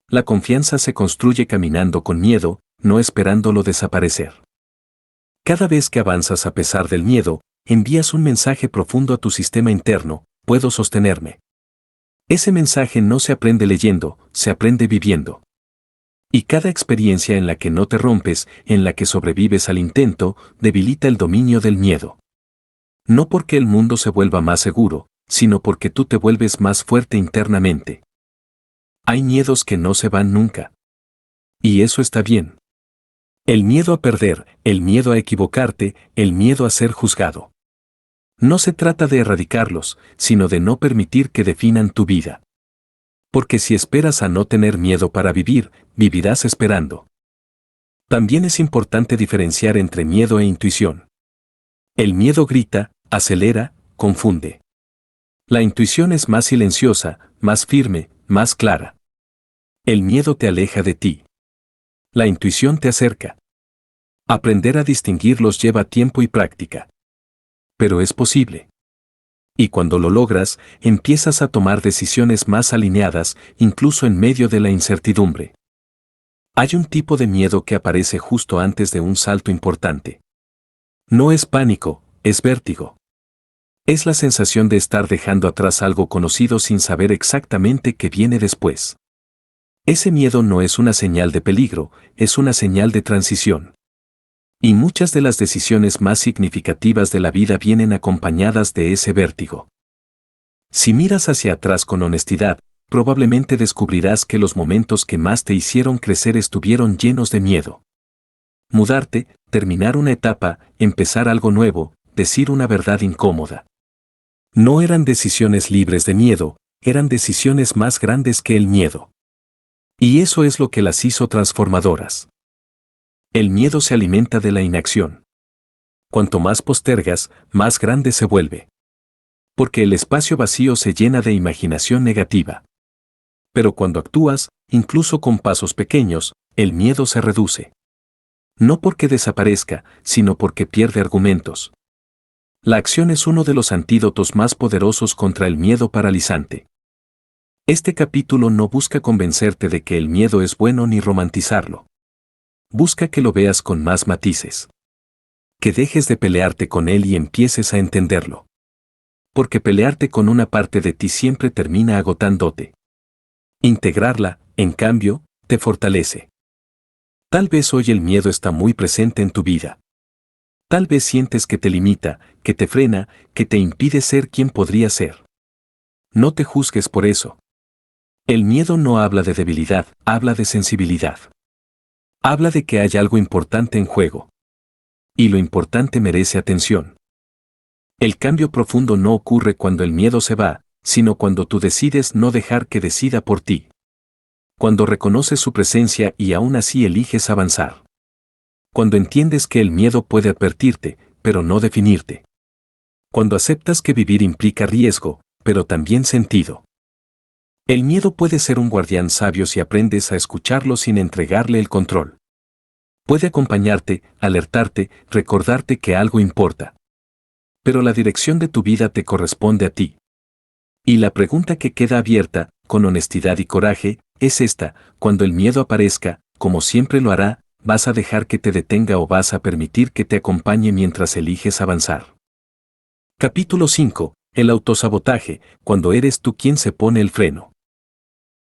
La confianza se construye caminando con miedo, no esperándolo desaparecer. Cada vez que avanzas a pesar del miedo, envías un mensaje profundo a tu sistema interno, puedo sostenerme. Ese mensaje no se aprende leyendo, se aprende viviendo. Y cada experiencia en la que no te rompes, en la que sobrevives al intento, debilita el dominio del miedo. No porque el mundo se vuelva más seguro, sino porque tú te vuelves más fuerte internamente. Hay miedos que no se van nunca. Y eso está bien. El miedo a perder, el miedo a equivocarte, el miedo a ser juzgado. No se trata de erradicarlos, sino de no permitir que definan tu vida. Porque si esperas a no tener miedo para vivir, vivirás esperando. También es importante diferenciar entre miedo e intuición. El miedo grita, acelera, confunde. La intuición es más silenciosa, más firme, más clara. El miedo te aleja de ti. La intuición te acerca. Aprender a distinguirlos lleva tiempo y práctica. Pero es posible. Y cuando lo logras, empiezas a tomar decisiones más alineadas, incluso en medio de la incertidumbre. Hay un tipo de miedo que aparece justo antes de un salto importante. No es pánico, es vértigo. Es la sensación de estar dejando atrás algo conocido sin saber exactamente qué viene después. Ese miedo no es una señal de peligro, es una señal de transición. Y muchas de las decisiones más significativas de la vida vienen acompañadas de ese vértigo. Si miras hacia atrás con honestidad, probablemente descubrirás que los momentos que más te hicieron crecer estuvieron llenos de miedo. Mudarte, terminar una etapa, empezar algo nuevo, decir una verdad incómoda. No eran decisiones libres de miedo, eran decisiones más grandes que el miedo. Y eso es lo que las hizo transformadoras. El miedo se alimenta de la inacción. Cuanto más postergas, más grande se vuelve. Porque el espacio vacío se llena de imaginación negativa. Pero cuando actúas, incluso con pasos pequeños, el miedo se reduce. No porque desaparezca, sino porque pierde argumentos. La acción es uno de los antídotos más poderosos contra el miedo paralizante. Este capítulo no busca convencerte de que el miedo es bueno ni romantizarlo. Busca que lo veas con más matices. Que dejes de pelearte con él y empieces a entenderlo. Porque pelearte con una parte de ti siempre termina agotándote. Integrarla, en cambio, te fortalece. Tal vez hoy el miedo está muy presente en tu vida. Tal vez sientes que te limita, que te frena, que te impide ser quien podría ser. No te juzgues por eso. El miedo no habla de debilidad, habla de sensibilidad. Habla de que hay algo importante en juego. Y lo importante merece atención. El cambio profundo no ocurre cuando el miedo se va, sino cuando tú decides no dejar que decida por ti. Cuando reconoces su presencia y aún así eliges avanzar. Cuando entiendes que el miedo puede advertirte, pero no definirte. Cuando aceptas que vivir implica riesgo, pero también sentido. El miedo puede ser un guardián sabio si aprendes a escucharlo sin entregarle el control. Puede acompañarte, alertarte, recordarte que algo importa. Pero la dirección de tu vida te corresponde a ti. Y la pregunta que queda abierta, con honestidad y coraje, es esta: cuando el miedo aparezca, como siempre lo hará, ¿vas a dejar que te detenga o vas a permitir que te acompañe mientras eliges avanzar? Capítulo 5. El autosabotaje, cuando eres tú quien se pone el freno.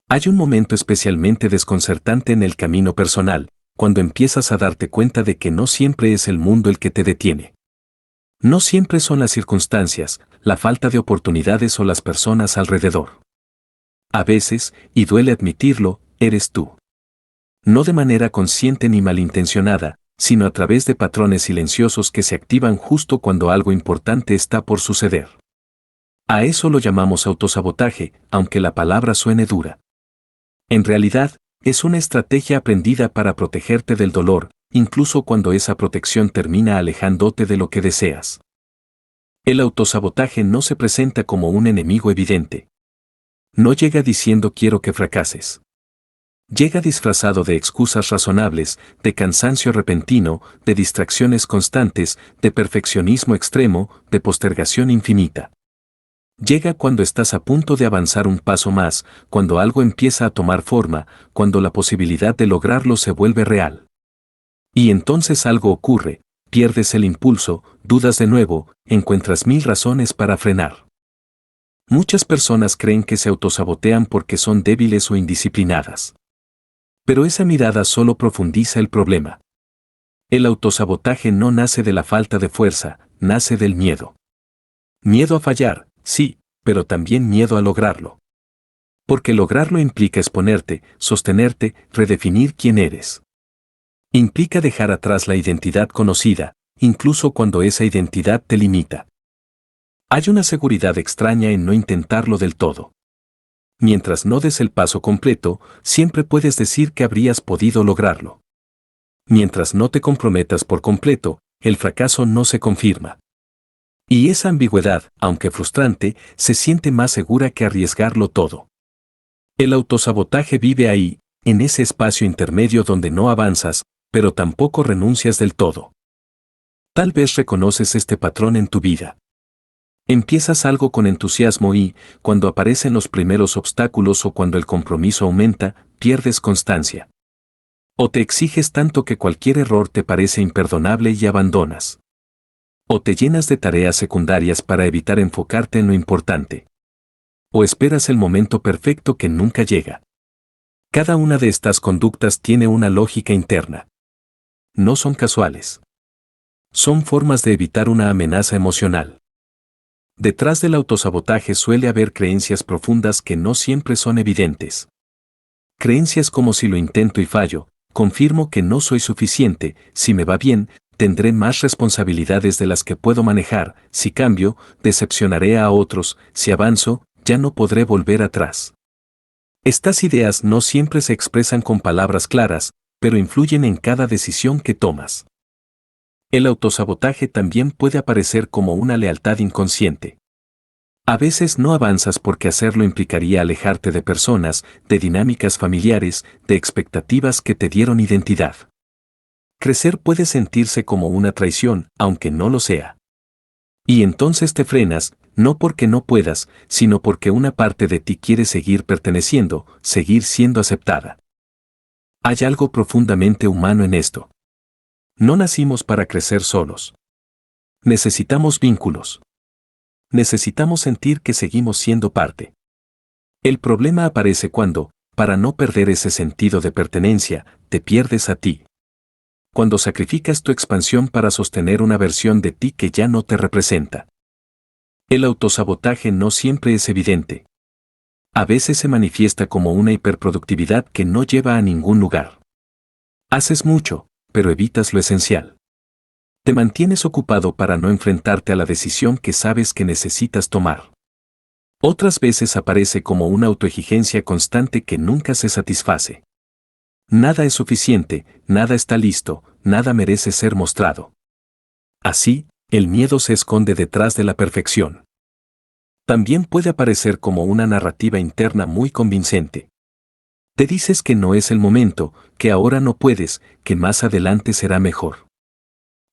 Hay un momento especialmente desconcertante en el camino personal, cuando empiezas a darte cuenta de que no siempre es el mundo el que te detiene. No siempre son las circunstancias, la falta de oportunidades o las personas alrededor. A veces, y duele admitirlo, eres tú. No de manera consciente ni malintencionada, sino a través de patrones silenciosos que se activan justo cuando algo importante está por suceder. A eso lo llamamos autosabotaje, aunque la palabra suene dura. En realidad, es una estrategia aprendida para protegerte del dolor, incluso cuando esa protección termina alejándote de lo que deseas. El autosabotaje no se presenta como un enemigo evidente. No llega diciendo quiero que fracases. Llega disfrazado de excusas razonables, de cansancio repentino, de distracciones constantes, de perfeccionismo extremo, de postergación infinita. Llega cuando estás a punto de avanzar un paso más, cuando algo empieza a tomar forma, cuando la posibilidad de lograrlo se vuelve real. Y entonces algo ocurre, pierdes el impulso, dudas de nuevo, encuentras 1000 razones para frenar. Muchas personas creen que se autosabotean porque son débiles o indisciplinadas. Pero esa mirada solo profundiza el problema. El autosabotaje no nace de la falta de fuerza, nace del miedo. Miedo a fallar, sí, pero también miedo a lograrlo. Porque lograrlo implica exponerte, sostenerte, redefinir quién eres. Implica dejar atrás la identidad conocida, incluso cuando esa identidad te limita. Hay una seguridad extraña en no intentarlo del todo. Mientras no des el paso completo, siempre puedes decir que habrías podido lograrlo. Mientras no te comprometas por completo, el fracaso no se confirma. Y esa ambigüedad, aunque frustrante, se siente más segura que arriesgarlo todo. El autosabotaje vive ahí, en ese espacio intermedio donde no avanzas, pero tampoco renuncias del todo. Tal vez reconoces este patrón en tu vida. Empiezas algo con entusiasmo y, cuando aparecen los primeros obstáculos o cuando el compromiso aumenta, pierdes constancia. O te exiges tanto que cualquier error te parece imperdonable y abandonas. O te llenas de tareas secundarias para evitar enfocarte en lo importante. O esperas el momento perfecto que nunca llega. Cada una de estas conductas tiene una lógica interna. No son casuales. Son formas de evitar una amenaza emocional. Detrás del autosabotaje suele haber creencias profundas que no siempre son evidentes. Creencias como si lo intento y fallo, confirmo que no soy suficiente, si me va bien, tendré más responsabilidades de las que puedo manejar, si cambio, decepcionaré a otros, si avanzo, ya no podré volver atrás. Estas ideas no siempre se expresan con palabras claras, pero influyen en cada decisión que tomas. El autosabotaje también puede aparecer como una lealtad inconsciente. A veces no avanzas porque hacerlo implicaría alejarte de personas, de dinámicas familiares, de expectativas que te dieron identidad. Crecer puede sentirse como una traición, aunque no lo sea. Y entonces te frenas, no porque no puedas, sino porque una parte de ti quiere seguir perteneciendo, seguir siendo aceptada. Hay algo profundamente humano en esto. No nacimos para crecer solos. Necesitamos vínculos. Necesitamos sentir que seguimos siendo parte. El problema aparece cuando, para no perder ese sentido de pertenencia, te pierdes a ti. Cuando sacrificas tu expansión para sostener una versión de ti que ya no te representa. El autosabotaje no siempre es evidente. A veces se manifiesta como una hiperproductividad que no lleva a ningún lugar. Haces mucho, pero evitas lo esencial. Te mantienes ocupado para no enfrentarte a la decisión que sabes que necesitas tomar. Otras veces aparece como una autoexigencia constante que nunca se satisface. Nada es suficiente, nada está listo, nada merece ser mostrado. Así, el miedo se esconde detrás de la perfección. También puede aparecer como una narrativa interna muy convincente. Te dices que no es el momento, que ahora no puedes, que más adelante será mejor.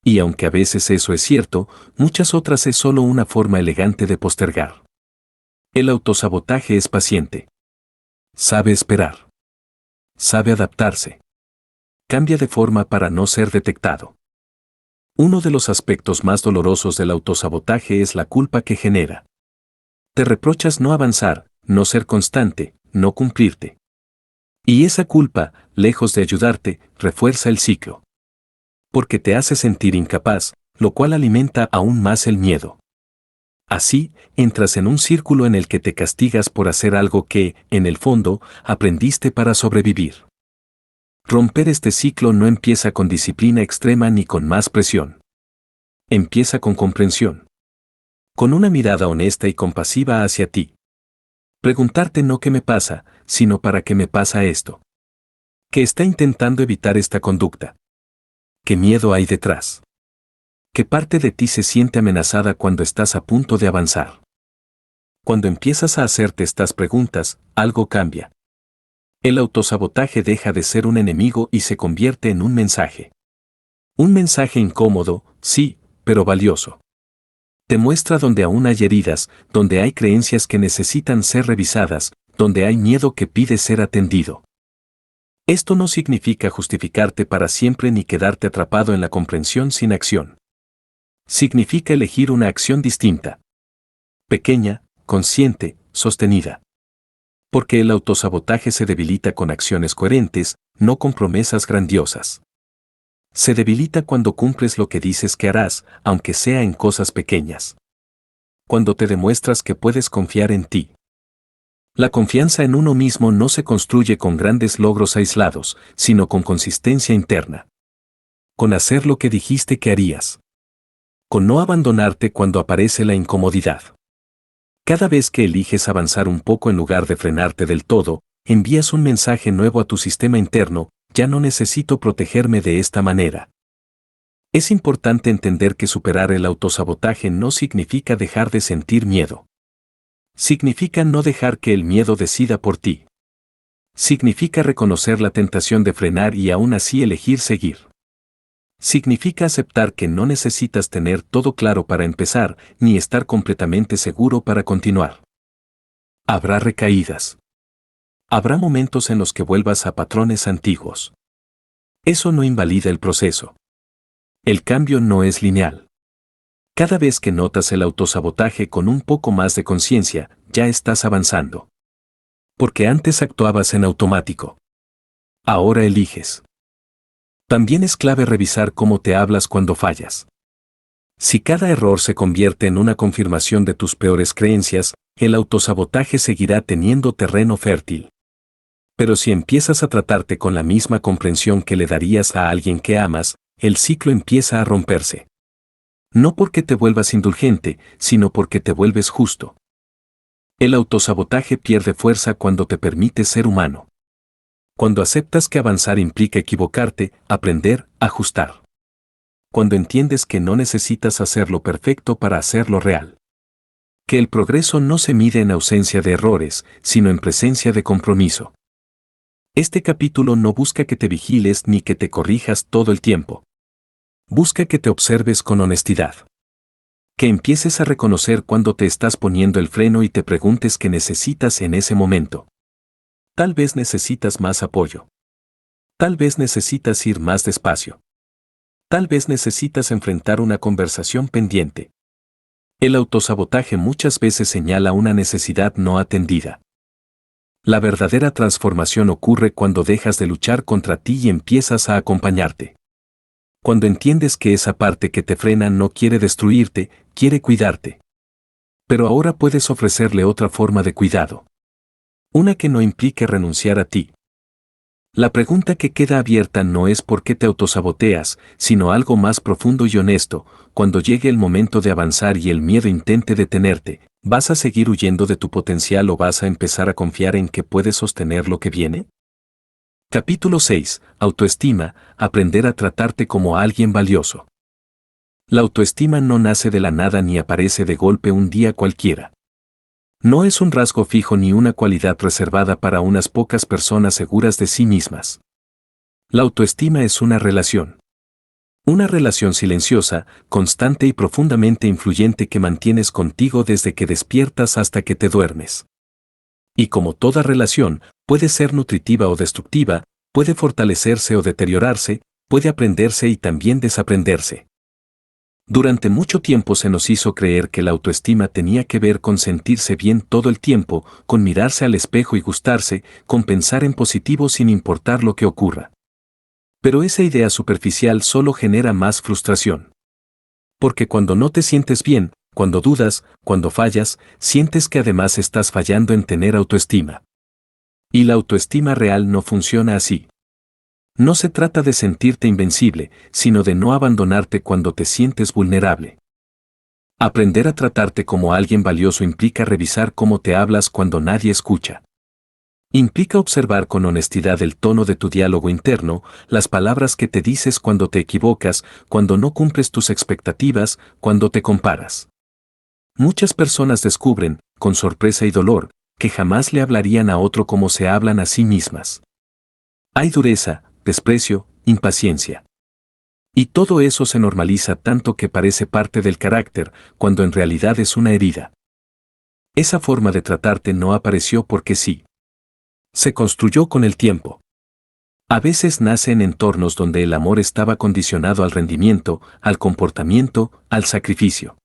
Y aunque a veces eso es cierto, muchas otras es solo una forma elegante de postergar. El autosabotaje es paciente. Sabe esperar. Sabe adaptarse. Cambia de forma para no ser detectado. Uno de los aspectos más dolorosos del autosabotaje es la culpa que genera. Te reprochas no avanzar, no ser constante, no cumplirte. Y esa culpa, lejos de ayudarte, refuerza el ciclo. Porque te hace sentir incapaz, lo cual alimenta aún más el miedo. Así, entras en un círculo en el que te castigas por hacer algo que, en el fondo, aprendiste para sobrevivir. Romper este ciclo no empieza con disciplina extrema ni con más presión. Empieza con comprensión. Con una mirada honesta y compasiva hacia ti. Preguntarte no qué me pasa, sino para qué me pasa esto. ¿Qué está intentando evitar esta conducta? ¿Qué miedo hay detrás? ¿Qué parte de ti se siente amenazada cuando estás a punto de avanzar? Cuando empiezas a hacerte estas preguntas, algo cambia. El autosabotaje deja de ser un enemigo y se convierte en un mensaje. Un mensaje incómodo, sí, pero valioso. Te muestra donde aún hay heridas, donde hay creencias que necesitan ser revisadas, donde hay miedo que pide ser atendido. Esto no significa justificarte para siempre ni quedarte atrapado en la comprensión sin acción. Significa elegir una acción distinta. Pequeña, consciente, sostenida. Porque el autosabotaje se debilita con acciones coherentes, no con promesas grandiosas. Se debilita cuando cumples lo que dices que harás, aunque sea en cosas pequeñas. Cuando te demuestras que puedes confiar en ti. La confianza en uno mismo no se construye con grandes logros aislados, sino con consistencia interna. Con hacer lo que dijiste que harías. Con no abandonarte cuando aparece la incomodidad. Cada vez que eliges avanzar un poco en lugar de frenarte del todo, envías un mensaje nuevo a tu sistema interno: ya no necesito protegerme de esta manera. Es importante entender que superar el autosabotaje no significa dejar de sentir miedo. Significa no dejar que el miedo decida por ti. Significa reconocer la tentación de frenar y aún así elegir seguir. Significa aceptar que no necesitas tener todo claro para empezar, ni estar completamente seguro para continuar. Habrá recaídas. Habrá momentos en los que vuelvas a patrones antiguos. Eso no invalida el proceso. El cambio no es lineal. Cada vez que notas el autosabotaje con un poco más de conciencia, ya estás avanzando. Porque antes actuabas en automático. Ahora eliges. También es clave revisar cómo te hablas cuando fallas. Si cada error se convierte en una confirmación de tus peores creencias, el autosabotaje seguirá teniendo terreno fértil. Pero si empiezas a tratarte con la misma comprensión que le darías a alguien que amas, el ciclo empieza a romperse. No porque te vuelvas indulgente, sino porque te vuelves justo. El autosabotaje pierde fuerza cuando te permites ser humano. Cuando aceptas que avanzar implica equivocarte, aprender, ajustar. Cuando entiendes que no necesitas hacerlo perfecto para hacerlo real. Que el progreso no se mide en ausencia de errores, sino en presencia de compromiso. Este capítulo no busca que te vigiles ni que te corrijas todo el tiempo. Busca que te observes con honestidad. Que empieces a reconocer cuando te estás poniendo el freno y te preguntes qué necesitas en ese momento. Tal vez necesitas más apoyo. Tal vez necesitas ir más despacio. Tal vez necesitas enfrentar una conversación pendiente. El autosabotaje muchas veces señala una necesidad no atendida. La verdadera transformación ocurre cuando dejas de luchar contra ti y empiezas a acompañarte. Cuando entiendes que esa parte que te frena no quiere destruirte, quiere cuidarte. Pero ahora puedes ofrecerle otra forma de cuidado. Una que no implique renunciar a ti. La pregunta que queda abierta no es por qué te autosaboteas, sino algo más profundo y honesto. Cuando llegue el momento de avanzar y el miedo intente detenerte, ¿vas a seguir huyendo de tu potencial o vas a empezar a confiar en que puedes sostener lo que viene? Capítulo 6. Autoestima, aprender a tratarte como alguien valioso. La autoestima no nace de la nada ni aparece de golpe un día cualquiera. No es un rasgo fijo ni una cualidad reservada para unas pocas personas seguras de sí mismas. La autoestima es una relación. Una relación silenciosa, constante y profundamente influyente que mantienes contigo desde que despiertas hasta que te duermes. Y como toda relación, puede ser nutritiva o destructiva, puede fortalecerse o deteriorarse, puede aprenderse y también desaprenderse. Durante mucho tiempo se nos hizo creer que la autoestima tenía que ver con sentirse bien todo el tiempo, con mirarse al espejo y gustarse, con pensar en positivo sin importar lo que ocurra. Pero esa idea superficial solo genera más frustración. Porque cuando no te sientes bien, cuando dudas, cuando fallas, sientes que además estás fallando en tener autoestima. Y la autoestima real no funciona así. No se trata de sentirte invencible, sino de no abandonarte cuando te sientes vulnerable. Aprender a tratarte como alguien valioso implica revisar cómo te hablas cuando nadie escucha. Implica observar con honestidad el tono de tu diálogo interno, las palabras que te dices cuando te equivocas, cuando no cumples tus expectativas, cuando te comparas. Muchas personas descubren, con sorpresa y dolor, que jamás le hablarían a otro como se hablan a sí mismas. Hay dureza, desprecio, impaciencia. Y todo eso se normaliza tanto que parece parte del carácter, cuando en realidad es una herida. Esa forma de tratarte no apareció porque sí. Se construyó con el tiempo. A veces nace en entornos donde el amor estaba condicionado al rendimiento, al comportamiento, al sacrificio.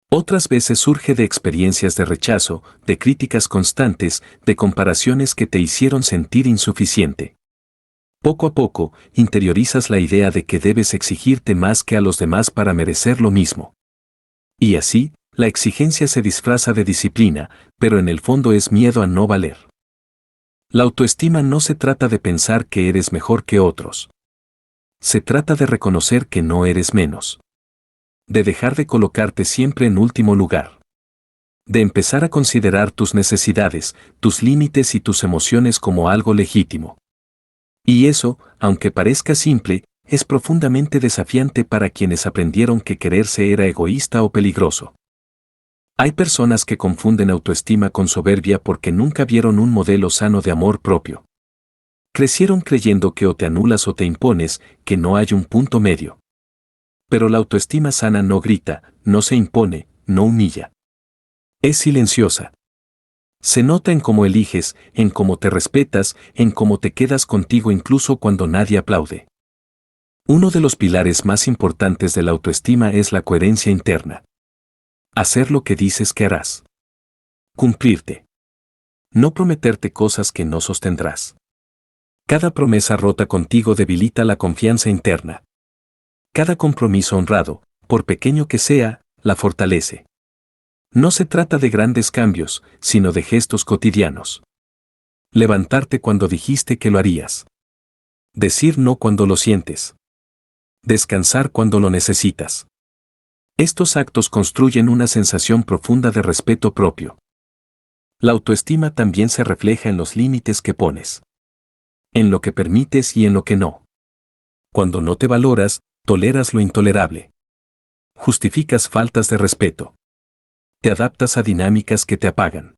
Otras veces surge de experiencias de rechazo, de críticas constantes, de comparaciones que te hicieron sentir insuficiente. Poco a poco, interiorizas la idea de que debes exigirte más que a los demás para merecer lo mismo. Y así, la exigencia se disfraza de disciplina, pero en el fondo es miedo a no valer. La autoestima no se trata de pensar que eres mejor que otros. Se trata de reconocer que no eres menos. De dejar de colocarte siempre en último lugar. De empezar a considerar tus necesidades, tus límites y tus emociones como algo legítimo. Y eso, aunque parezca simple, es profundamente desafiante para quienes aprendieron que quererse era egoísta o peligroso. Hay personas que confunden autoestima con soberbia porque nunca vieron un modelo sano de amor propio. Crecieron creyendo que o te anulas o te impones, que no hay un punto medio. Pero la autoestima sana no grita, no se impone, no humilla. Es silenciosa. Se nota en cómo eliges, en cómo te respetas, en cómo te quedas contigo incluso cuando nadie aplaude. Uno de los pilares más importantes de la autoestima es la coherencia interna. Hacer lo que dices que harás. Cumplirte. No prometerte cosas que no sostendrás. Cada promesa rota contigo debilita la confianza interna. Cada compromiso honrado, por pequeño que sea, la fortalece. No se trata de grandes cambios, sino de gestos cotidianos. Levantarte cuando dijiste que lo harías. Decir no cuando lo sientes. Descansar cuando lo necesitas. Estos actos construyen una sensación profunda de respeto propio. La autoestima también se refleja en los límites que pones. En lo que permites y en lo que no. Cuando no te valoras, toleras lo intolerable. Justificas faltas de respeto. Te adaptas a dinámicas que te apagan.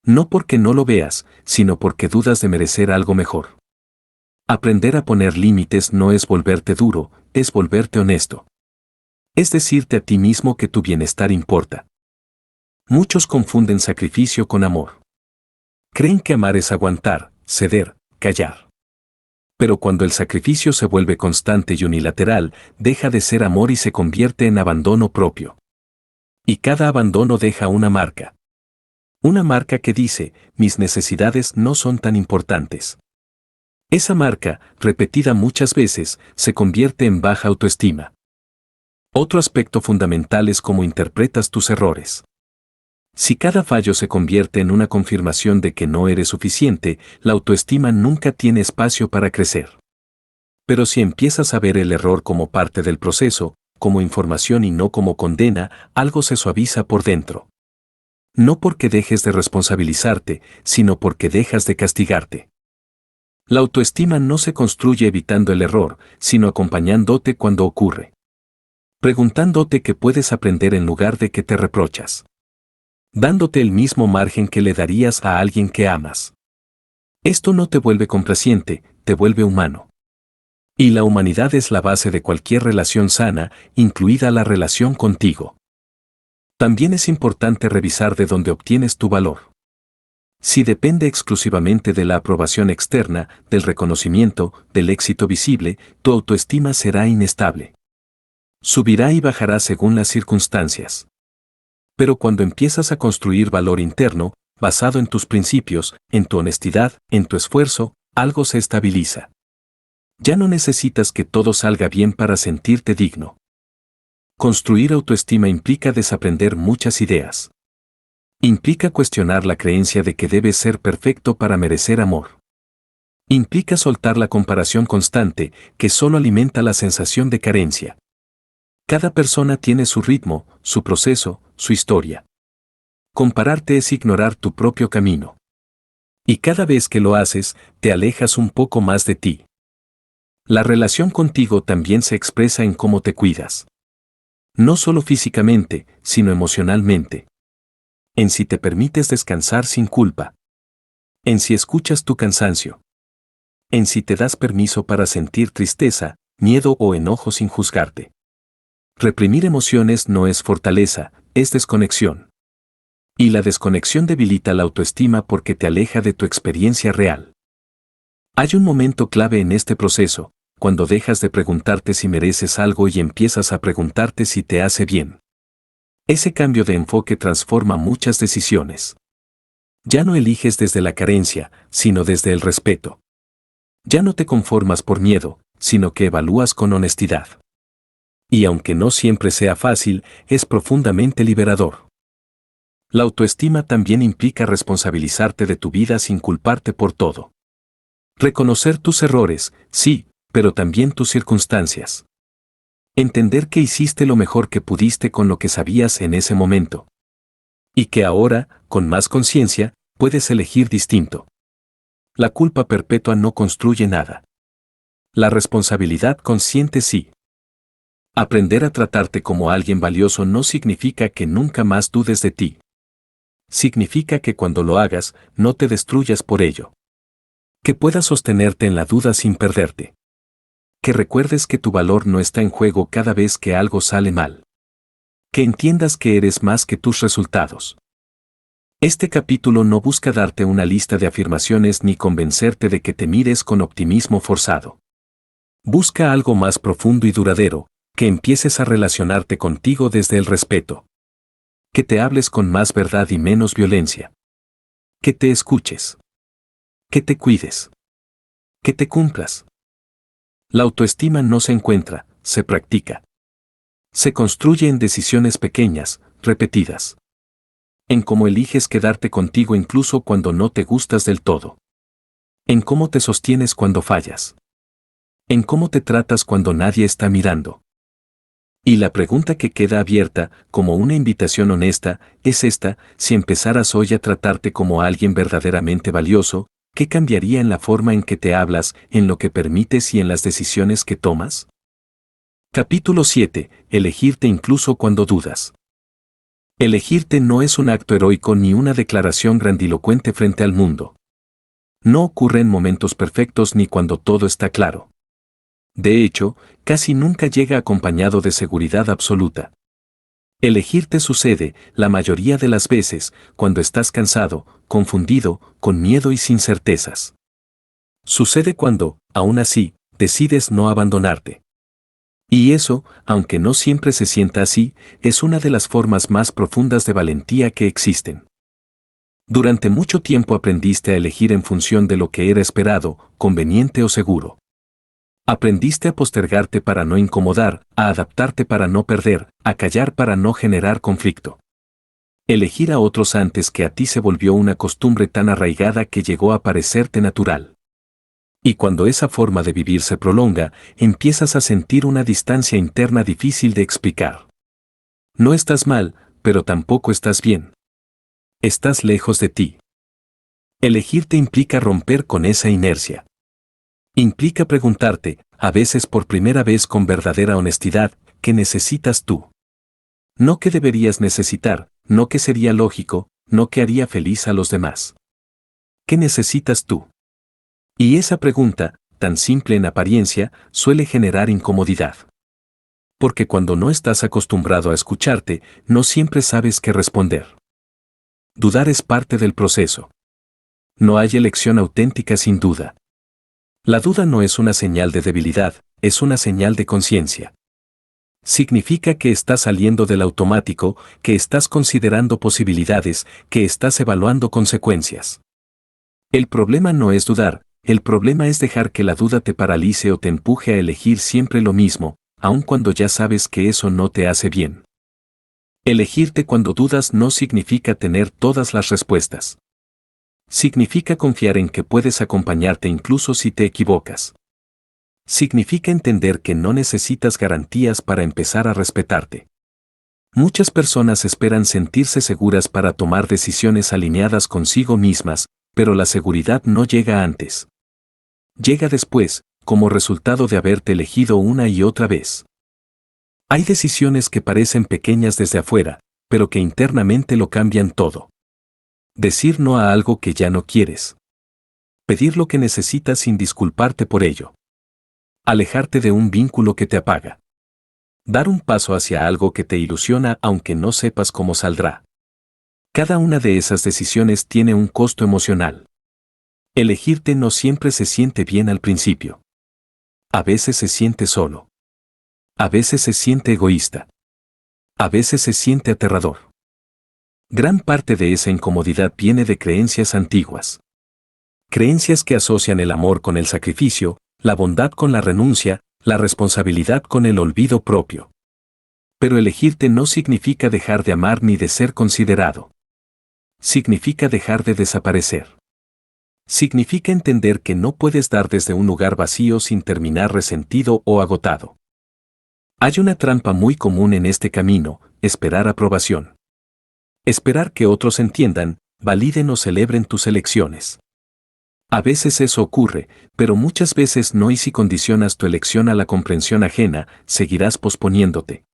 No porque no lo veas, sino porque dudas de merecer algo mejor. Aprender a poner límites no es volverte duro, es volverte honesto. Es decirte a ti mismo que tu bienestar importa. Muchos confunden sacrificio con amor. Creen que amar es aguantar, ceder, callar. Pero cuando el sacrificio se vuelve constante y unilateral, deja de ser amor y se convierte en abandono propio. Y cada abandono deja una marca. Una marca que dice, mis necesidades no son tan importantes. Esa marca, repetida muchas veces, se convierte en baja autoestima. Otro aspecto fundamental es cómo interpretas tus errores. Si cada fallo se convierte en una confirmación de que no eres suficiente, la autoestima nunca tiene espacio para crecer. Pero si empiezas a ver el error como parte del proceso, como información y no como condena, algo se suaviza por dentro. No porque dejes de responsabilizarte, sino porque dejas de castigarte. La autoestima no se construye evitando el error, sino acompañándote cuando ocurre. Preguntándote qué puedes aprender en lugar de que te reprochas. Dándote el mismo margen que le darías a alguien que amas. Esto no te vuelve complaciente, te vuelve humano. Y la humanidad es la base de cualquier relación sana, incluida la relación contigo. También es importante revisar de dónde obtienes tu valor. Si depende exclusivamente de la aprobación externa, del reconocimiento, del éxito visible, tu autoestima será inestable. Subirá y bajará según las circunstancias. Pero cuando empiezas a construir valor interno, basado en tus principios, en tu honestidad, en tu esfuerzo, algo se estabiliza. Ya no necesitas que todo salga bien para sentirte digno. Construir autoestima implica desaprender muchas ideas. Implica cuestionar la creencia de que debes ser perfecto para merecer amor. Implica soltar la comparación constante, que solo alimenta la sensación de carencia. Cada persona tiene su ritmo, su proceso, su historia. Compararte es ignorar tu propio camino. Y cada vez que lo haces, te alejas un poco más de ti. La relación contigo también se expresa en cómo te cuidas. No solo físicamente, sino emocionalmente. En si te permites descansar sin culpa. En si escuchas tu cansancio. En si te das permiso para sentir tristeza, miedo o enojo sin juzgarte. Reprimir emociones no es fortaleza, es desconexión. Y la desconexión debilita la autoestima porque te aleja de tu experiencia real. Hay un momento clave en este proceso, cuando dejas de preguntarte si mereces algo y empiezas a preguntarte si te hace bien. Ese cambio de enfoque transforma muchas decisiones. Ya no eliges desde la carencia, sino desde el respeto. Ya no te conformas por miedo, sino que evalúas con honestidad. Y aunque no siempre sea fácil, es profundamente liberador. La autoestima también implica responsabilizarte de tu vida sin culparte por todo. Reconocer tus errores, sí, pero también tus circunstancias. Entender que hiciste lo mejor que pudiste con lo que sabías en ese momento. Y que ahora, con más conciencia, puedes elegir distinto. La culpa perpetua no construye nada. La responsabilidad consciente sí. Aprender a tratarte como alguien valioso no significa que nunca más dudes de ti. Significa que cuando lo hagas, no te destruyas por ello. Que puedas sostenerte en la duda sin perderte. Que recuerdes que tu valor no está en juego cada vez que algo sale mal. Que entiendas que eres más que tus resultados. Este capítulo no busca darte una lista de afirmaciones ni convencerte de que te mires con optimismo forzado. Busca algo más profundo y duradero, que empieces a relacionarte contigo desde el respeto. Que te hables con más verdad y menos violencia. Que te escuches. Que te cuides. Que te cumplas. La autoestima no se encuentra, se practica. Se construye en decisiones pequeñas, repetidas. En cómo eliges quedarte contigo incluso cuando no te gustas del todo. En cómo te sostienes cuando fallas. En cómo te tratas cuando nadie está mirando. Y la pregunta que queda abierta, como una invitación honesta, es esta: si empezaras hoy a tratarte como alguien verdaderamente valioso, ¿qué cambiaría en la forma en que te hablas, en lo que permites y en las decisiones que tomas? Capítulo 7. Elegirte incluso cuando dudas. Elegirte no es un acto heroico ni una declaración grandilocuente frente al mundo. No ocurre en momentos perfectos ni cuando todo está claro. De hecho, casi nunca llega acompañado de seguridad absoluta. Elegirte sucede, la mayoría de las veces, cuando estás cansado, confundido, con miedo y sin certezas. Sucede cuando, aún así, decides no abandonarte. Y eso, aunque no siempre se sienta así, es una de las formas más profundas de valentía que existen. Durante mucho tiempo aprendiste a elegir en función de lo que era esperado, conveniente o seguro. Aprendiste a postergarte para no incomodar, a adaptarte para no perder, a callar para no generar conflicto. Elegir a otros antes que a ti se volvió una costumbre tan arraigada que llegó a parecerte natural. Y cuando esa forma de vivir se prolonga, empiezas a sentir una distancia interna difícil de explicar. No estás mal, pero tampoco estás bien. Estás lejos de ti. Elegirte implica romper con esa inercia. Implica preguntarte, a veces por primera vez con verdadera honestidad, ¿qué necesitas tú? No qué deberías necesitar, no qué sería lógico, no qué haría feliz a los demás. ¿Qué necesitas tú? Y esa pregunta, tan simple en apariencia, suele generar incomodidad. Porque cuando no estás acostumbrado a escucharte, no siempre sabes qué responder. Dudar es parte del proceso. No hay elección auténtica sin duda. La duda no es una señal de debilidad, es una señal de conciencia. Significa que estás saliendo del automático, que estás considerando posibilidades, que estás evaluando consecuencias. El problema no es dudar, el problema es dejar que la duda te paralice o te empuje a elegir siempre lo mismo, aun cuando ya sabes que eso no te hace bien. Elegirte cuando dudas no significa tener todas las respuestas. Significa confiar en que puedes acompañarte incluso si te equivocas. Significa entender que no necesitas garantías para empezar a respetarte. Muchas personas esperan sentirse seguras para tomar decisiones alineadas consigo mismas, pero la seguridad no llega antes. Llega después, como resultado de haberte elegido una y otra vez. Hay decisiones que parecen pequeñas desde afuera, pero que internamente lo cambian todo. Decir no a algo que ya no quieres. Pedir lo que necesitas sin disculparte por ello. Alejarte de un vínculo que te apaga. Dar un paso hacia algo que te ilusiona aunque no sepas cómo saldrá. Cada una de esas decisiones tiene un costo emocional. Elegirte no siempre se siente bien al principio. A veces se siente solo. A veces se siente egoísta. A veces se siente aterrador. Gran parte de esa incomodidad viene de creencias antiguas. Creencias que asocian el amor con el sacrificio, la bondad con la renuncia, la responsabilidad con el olvido propio. Pero elegirte no significa dejar de amar ni de ser considerado. Significa dejar de desaparecer. Significa entender que no puedes dar desde un lugar vacío sin terminar resentido o agotado. Hay una trampa muy común en este camino: esperar aprobación. Esperar que otros entiendan, validen o celebren tus elecciones. A veces eso ocurre, pero muchas veces no, y si condicionas tu elección a la comprensión ajena, seguirás posponiéndote.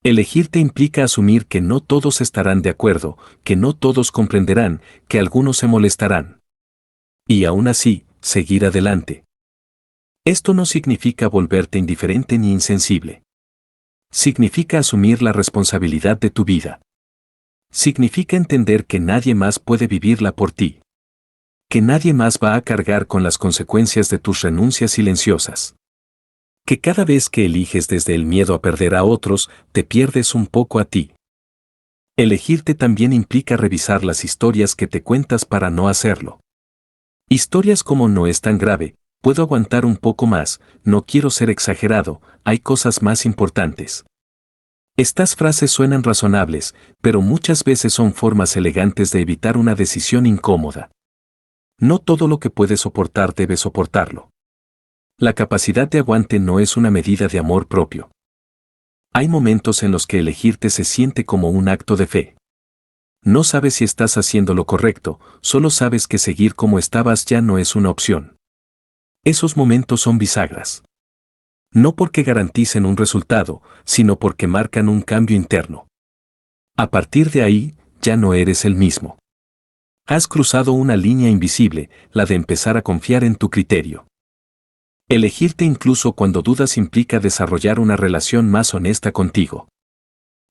Elegirte implica asumir que no todos estarán de acuerdo, que no todos comprenderán, que algunos se molestarán. Y aún así, seguir adelante. Esto no significa volverte indiferente ni insensible. Significa asumir la responsabilidad de tu vida. Significa entender que nadie más puede vivirla por ti. Que nadie más va a cargar con las consecuencias de tus renuncias silenciosas. Que cada vez que eliges desde el miedo a perder a otros, te pierdes un poco a ti. Elegirte también implica revisar las historias que te cuentas para no hacerlo. Historias como: no es tan grave, puedo aguantar un poco más, no quiero ser exagerado, hay cosas más importantes. Estas frases suenan razonables, pero muchas veces son formas elegantes de evitar una decisión incómoda. No todo lo que puedes soportar debes soportarlo. La capacidad de aguante no es una medida de amor propio. Hay momentos en los que elegirte se siente como un acto de fe. No sabes si estás haciendo lo correcto, solo sabes que seguir como estabas ya no es una opción. Esos momentos son bisagras. No porque garanticen un resultado, sino porque marcan un cambio interno. A partir de ahí, ya no eres el mismo. Has cruzado una línea invisible, la de empezar a confiar en tu criterio. Elegirte incluso cuando dudas implica desarrollar una relación más honesta contigo.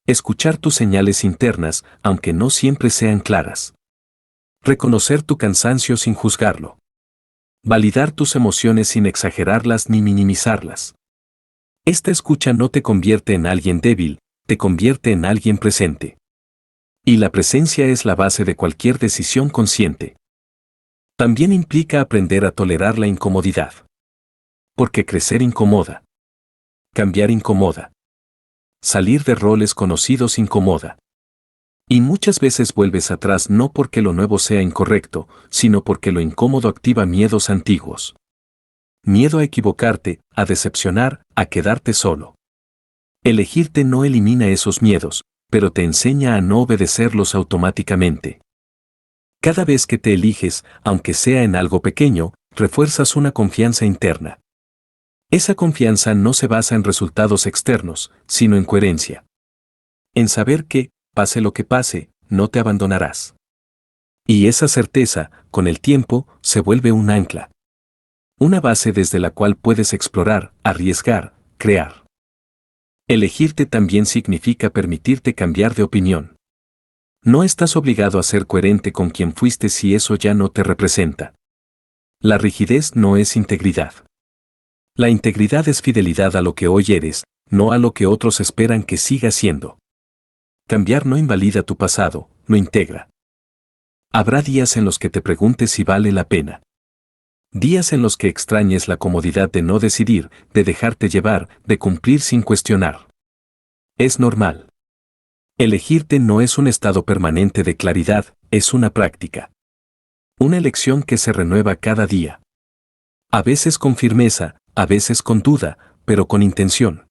Escuchar tus señales internas, aunque no siempre sean claras. Reconocer tu cansancio sin juzgarlo. Validar tus emociones sin exagerarlas ni minimizarlas. Esta escucha no te convierte en alguien débil, te convierte en alguien presente. Y la presencia es la base de cualquier decisión consciente. También implica aprender a tolerar la incomodidad. Porque crecer incomoda. Cambiar incomoda. Salir de roles conocidos incomoda. Y muchas veces vuelves atrás no porque lo nuevo sea incorrecto, sino porque lo incómodo activa miedos antiguos. Miedo a equivocarte, a decepcionar, a quedarte solo. Elegirte no elimina esos miedos, pero te enseña a no obedecerlos automáticamente. Cada vez que te eliges, aunque sea en algo pequeño, refuerzas una confianza interna. Esa confianza no se basa en resultados externos, sino en coherencia. En saber que, pase lo que pase, no te abandonarás. Y esa certeza, con el tiempo, se vuelve un ancla. Una base desde la cual puedes explorar, arriesgar, crear. Elegirte también significa permitirte cambiar de opinión. No estás obligado a ser coherente con quien fuiste si eso ya no te representa. La rigidez no es integridad. La integridad es fidelidad a lo que hoy eres, no a lo que otros esperan que sigas siendo. Cambiar no invalida tu pasado, lo integra. Habrá días en los que te preguntes si vale la pena. Días en los que extrañes la comodidad de no decidir, de dejarte llevar, de cumplir sin cuestionar. Es normal. Elegirte no es un estado permanente de claridad, es una práctica. Una elección que se renueva cada día. A veces con firmeza, a veces con duda, pero con intención.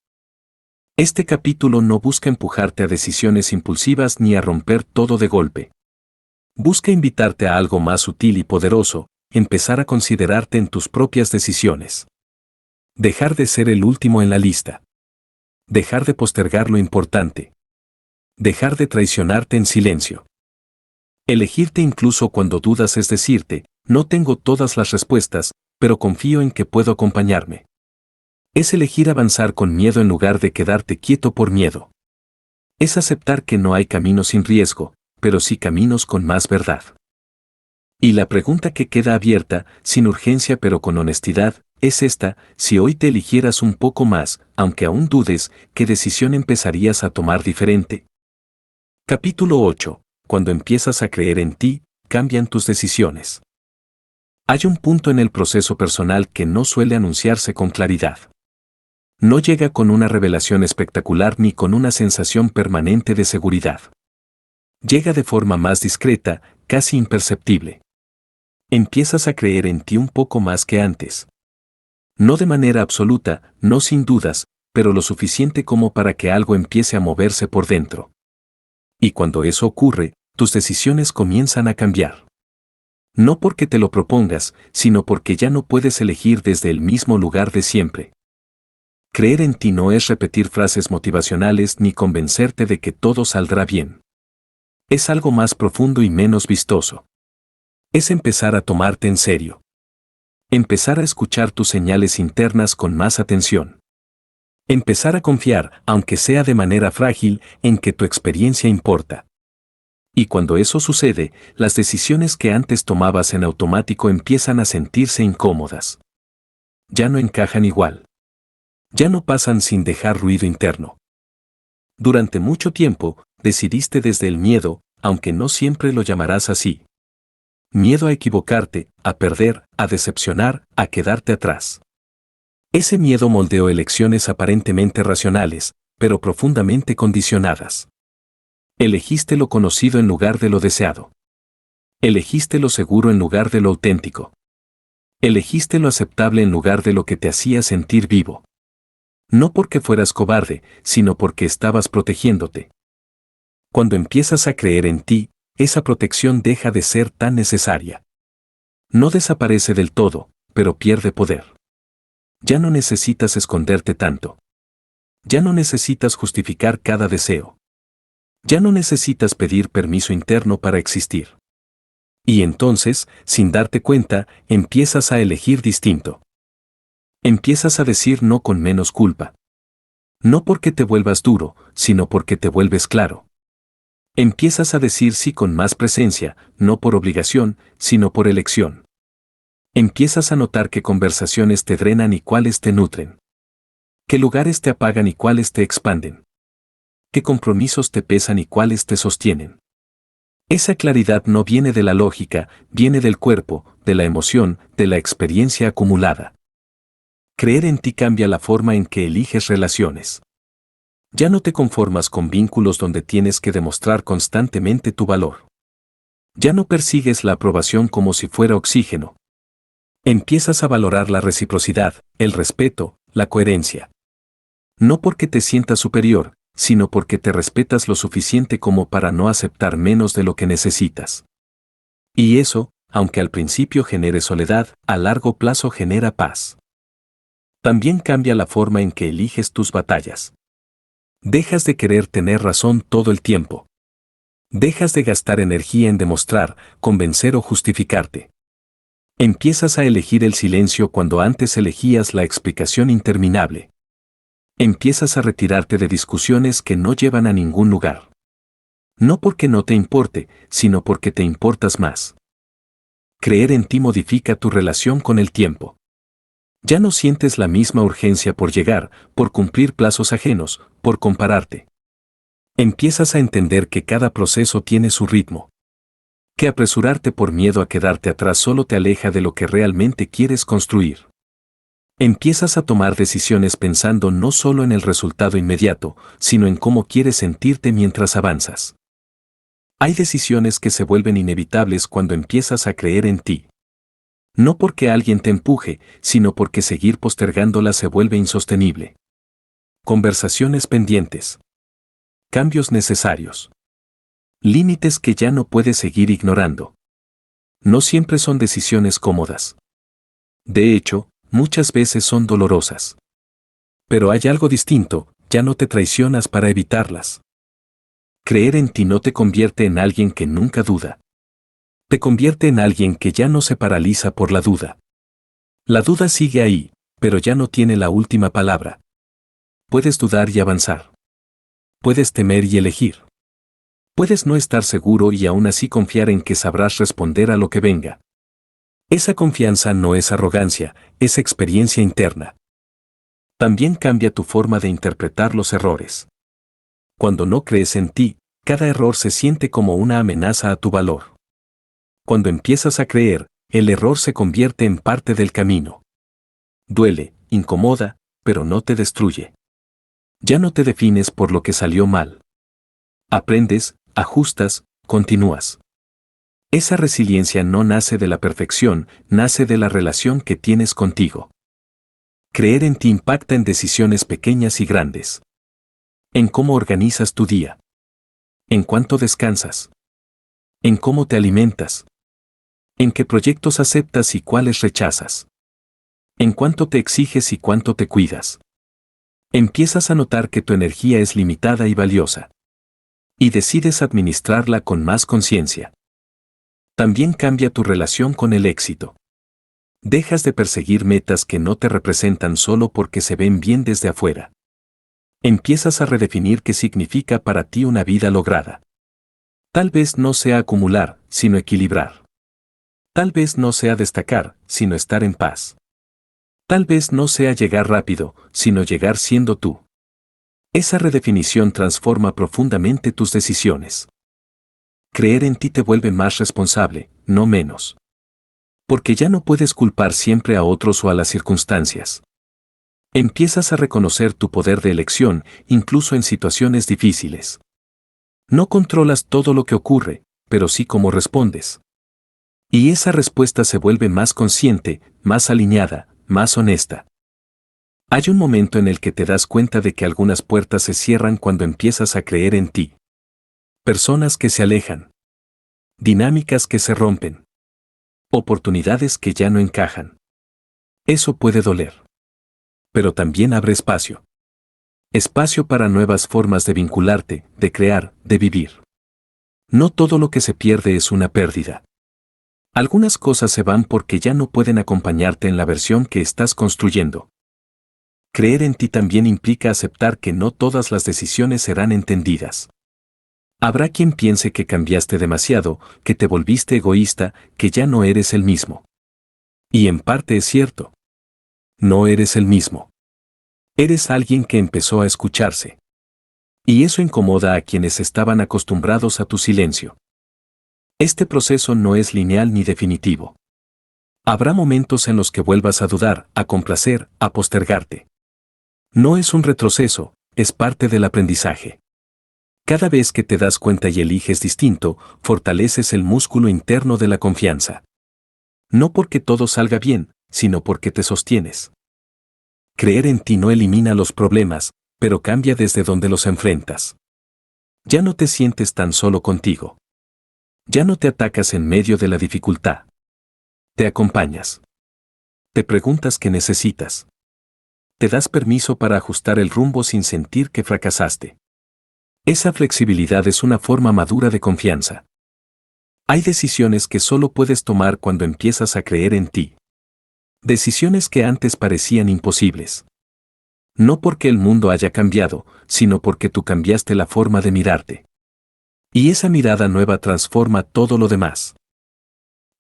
Este capítulo no busca empujarte a decisiones impulsivas ni a romper todo de golpe. Busca invitarte a algo más sutil y poderoso, empezar a considerarte en tus propias decisiones. Dejar de ser el último en la lista. Dejar de postergar lo importante. Dejar de traicionarte en silencio. Elegirte incluso cuando dudas es decirte, no tengo todas las respuestas, pero confío en que puedo acompañarme. Es elegir avanzar con miedo en lugar de quedarte quieto por miedo. Es aceptar que no hay caminos sin riesgo, pero sí caminos con más verdad. Y la pregunta que queda abierta, sin urgencia pero con honestidad, es esta: si hoy te eligieras un poco más, aunque aún dudes, ¿qué decisión empezarías a tomar diferente? Capítulo 8. Cuando empiezas a creer en ti, cambian tus decisiones. Hay un punto en el proceso personal que no suele anunciarse con claridad. No llega con una revelación espectacular ni con una sensación permanente de seguridad. Llega de forma más discreta, casi imperceptible. Empiezas a creer en ti un poco más que antes. No de manera absoluta, no sin dudas, pero lo suficiente como para que algo empiece a moverse por dentro. Y cuando eso ocurre, tus decisiones comienzan a cambiar. No porque te lo propongas, sino porque ya no puedes elegir desde el mismo lugar de siempre. Creer en ti no es repetir frases motivacionales ni convencerte de que todo saldrá bien. Es algo más profundo y menos vistoso. Es empezar a tomarte en serio. Empezar a escuchar tus señales internas con más atención. Empezar a confiar, aunque sea de manera frágil, en que tu experiencia importa. Y cuando eso sucede, las decisiones que antes tomabas en automático empiezan a sentirse incómodas. Ya no encajan igual. Ya no pasan sin dejar ruido interno. Durante mucho tiempo, decidiste desde el miedo, aunque no siempre lo llamarás así. Miedo a equivocarte, a perder, a decepcionar, a quedarte atrás. Ese miedo moldeó elecciones aparentemente racionales, pero profundamente condicionadas. Elegiste lo conocido en lugar de lo deseado. Elegiste lo seguro en lugar de lo auténtico. Elegiste lo aceptable en lugar de lo que te hacía sentir vivo. No porque fueras cobarde, sino porque estabas protegiéndote. Cuando empiezas a creer en ti, esa protección deja de ser tan necesaria. No desaparece del todo, pero pierde poder. Ya no necesitas esconderte tanto. Ya no necesitas justificar cada deseo. Ya no necesitas pedir permiso interno para existir. Y entonces, sin darte cuenta, empiezas a elegir distinto. Empiezas a decir no con menos culpa. No porque te vuelvas duro, sino porque te vuelves claro. Empiezas a decir sí con más presencia, no por obligación, sino por elección. Empiezas a notar qué conversaciones te drenan y cuáles te nutren. Qué lugares te apagan y cuáles te expanden. Qué compromisos te pesan y cuáles te sostienen. Esa claridad no viene de la lógica, viene del cuerpo, de la emoción, de la experiencia acumulada. Creer en ti cambia la forma en que eliges relaciones. Ya no te conformas con vínculos donde tienes que demostrar constantemente tu valor. Ya no persigues la aprobación como si fuera oxígeno. Empiezas a valorar la reciprocidad, el respeto, la coherencia. No porque te sientas superior, sino porque te respetas lo suficiente como para no aceptar menos de lo que necesitas. Y eso, aunque al principio genere soledad, a largo plazo genera paz. También cambia la forma en que eliges tus batallas. Dejas de querer tener razón todo el tiempo. Dejas de gastar energía en demostrar, convencer o justificarte. Empiezas a elegir el silencio cuando antes elegías la explicación interminable. Empiezas a retirarte de discusiones que no llevan a ningún lugar. No porque no te importe, sino porque te importas más. Creer en ti modifica tu relación con el tiempo. Ya no sientes la misma urgencia por llegar, por cumplir plazos ajenos, por compararte. Empiezas a entender que cada proceso tiene su ritmo. Que apresurarte por miedo a quedarte atrás solo te aleja de lo que realmente quieres construir. Empiezas a tomar decisiones pensando no solo en el resultado inmediato, sino en cómo quieres sentirte mientras avanzas. Hay decisiones que se vuelven inevitables cuando empiezas a creer en ti. No porque alguien te empuje, sino porque seguir postergándolas se vuelve insostenible. Conversaciones pendientes. Cambios necesarios. Límites que ya no puedes seguir ignorando. No siempre son decisiones cómodas. De hecho, muchas veces son dolorosas. Pero hay algo distinto, ya no te traicionas para evitarlas. Creer en ti no te convierte en alguien que nunca duda. Te convierte en alguien que ya no se paraliza por la duda. La duda sigue ahí, pero ya no tiene la última palabra. Puedes dudar y avanzar. Puedes temer y elegir. Puedes no estar seguro y aún así confiar en que sabrás responder a lo que venga. Esa confianza no es arrogancia, es experiencia interna. También cambia tu forma de interpretar los errores. Cuando no crees en ti, cada error se siente como una amenaza a tu valor. Cuando empiezas a creer, el error se convierte en parte del camino. Duele, incomoda, pero no te destruye. Ya no te defines por lo que salió mal. Aprendes, ajustas, continúas. Esa resiliencia no nace de la perfección, nace de la relación que tienes contigo. Creer en ti impacta en decisiones pequeñas y grandes. En cómo organizas tu día. En cuánto descansas. En cómo te alimentas. En qué proyectos aceptas y cuáles rechazas. En cuánto te exiges y cuánto te cuidas. Empiezas a notar que tu energía es limitada y valiosa. Y decides administrarla con más conciencia. También cambia tu relación con el éxito. Dejas de perseguir metas que no te representan solo porque se ven bien desde afuera. Empiezas a redefinir qué significa para ti una vida lograda. Tal vez no sea acumular, sino equilibrar. Tal vez no sea destacar, sino estar en paz. Tal vez no sea llegar rápido, sino llegar siendo tú. Esa redefinición transforma profundamente tus decisiones. Creer en ti te vuelve más responsable, no menos. Porque ya no puedes culpar siempre a otros o a las circunstancias. Empiezas a reconocer tu poder de elección, incluso en situaciones difíciles. No controlas todo lo que ocurre, pero sí cómo respondes. Y esa respuesta se vuelve más consciente, más alineada, más honesta. Hay un momento en el que te das cuenta de que algunas puertas se cierran cuando empiezas a creer en ti. Personas que se alejan. Dinámicas que se rompen. Oportunidades que ya no encajan. Eso puede doler. Pero también abre espacio. Espacio para nuevas formas de vincularte, de crear, de vivir. No todo lo que se pierde es una pérdida. Algunas cosas se van porque ya no pueden acompañarte en la versión que estás construyendo. Creer en ti también implica aceptar que no todas las decisiones serán entendidas. Habrá quien piense que cambiaste demasiado, que te volviste egoísta, que ya no eres el mismo. Y en parte es cierto. No eres el mismo. Eres alguien que empezó a escucharse. Y eso incomoda a quienes estaban acostumbrados a tu silencio. Este proceso no es lineal ni definitivo. Habrá momentos en los que vuelvas a dudar, a complacer, a postergarte. No es un retroceso, es parte del aprendizaje. Cada vez que te das cuenta y eliges distinto, fortaleces el músculo interno de la confianza. No porque todo salga bien, sino porque te sostienes. Creer en ti no elimina los problemas, pero cambia desde donde los enfrentas. Ya no te sientes tan solo contigo. Ya no te atacas en medio de la dificultad. Te acompañas. Te preguntas qué necesitas. Te das permiso para ajustar el rumbo sin sentir que fracasaste. Esa flexibilidad es una forma madura de confianza. Hay decisiones que solo puedes tomar cuando empiezas a creer en ti. Decisiones que antes parecían imposibles. No porque el mundo haya cambiado, sino porque tú cambiaste la forma de mirarte. Y esa mirada nueva transforma todo lo demás.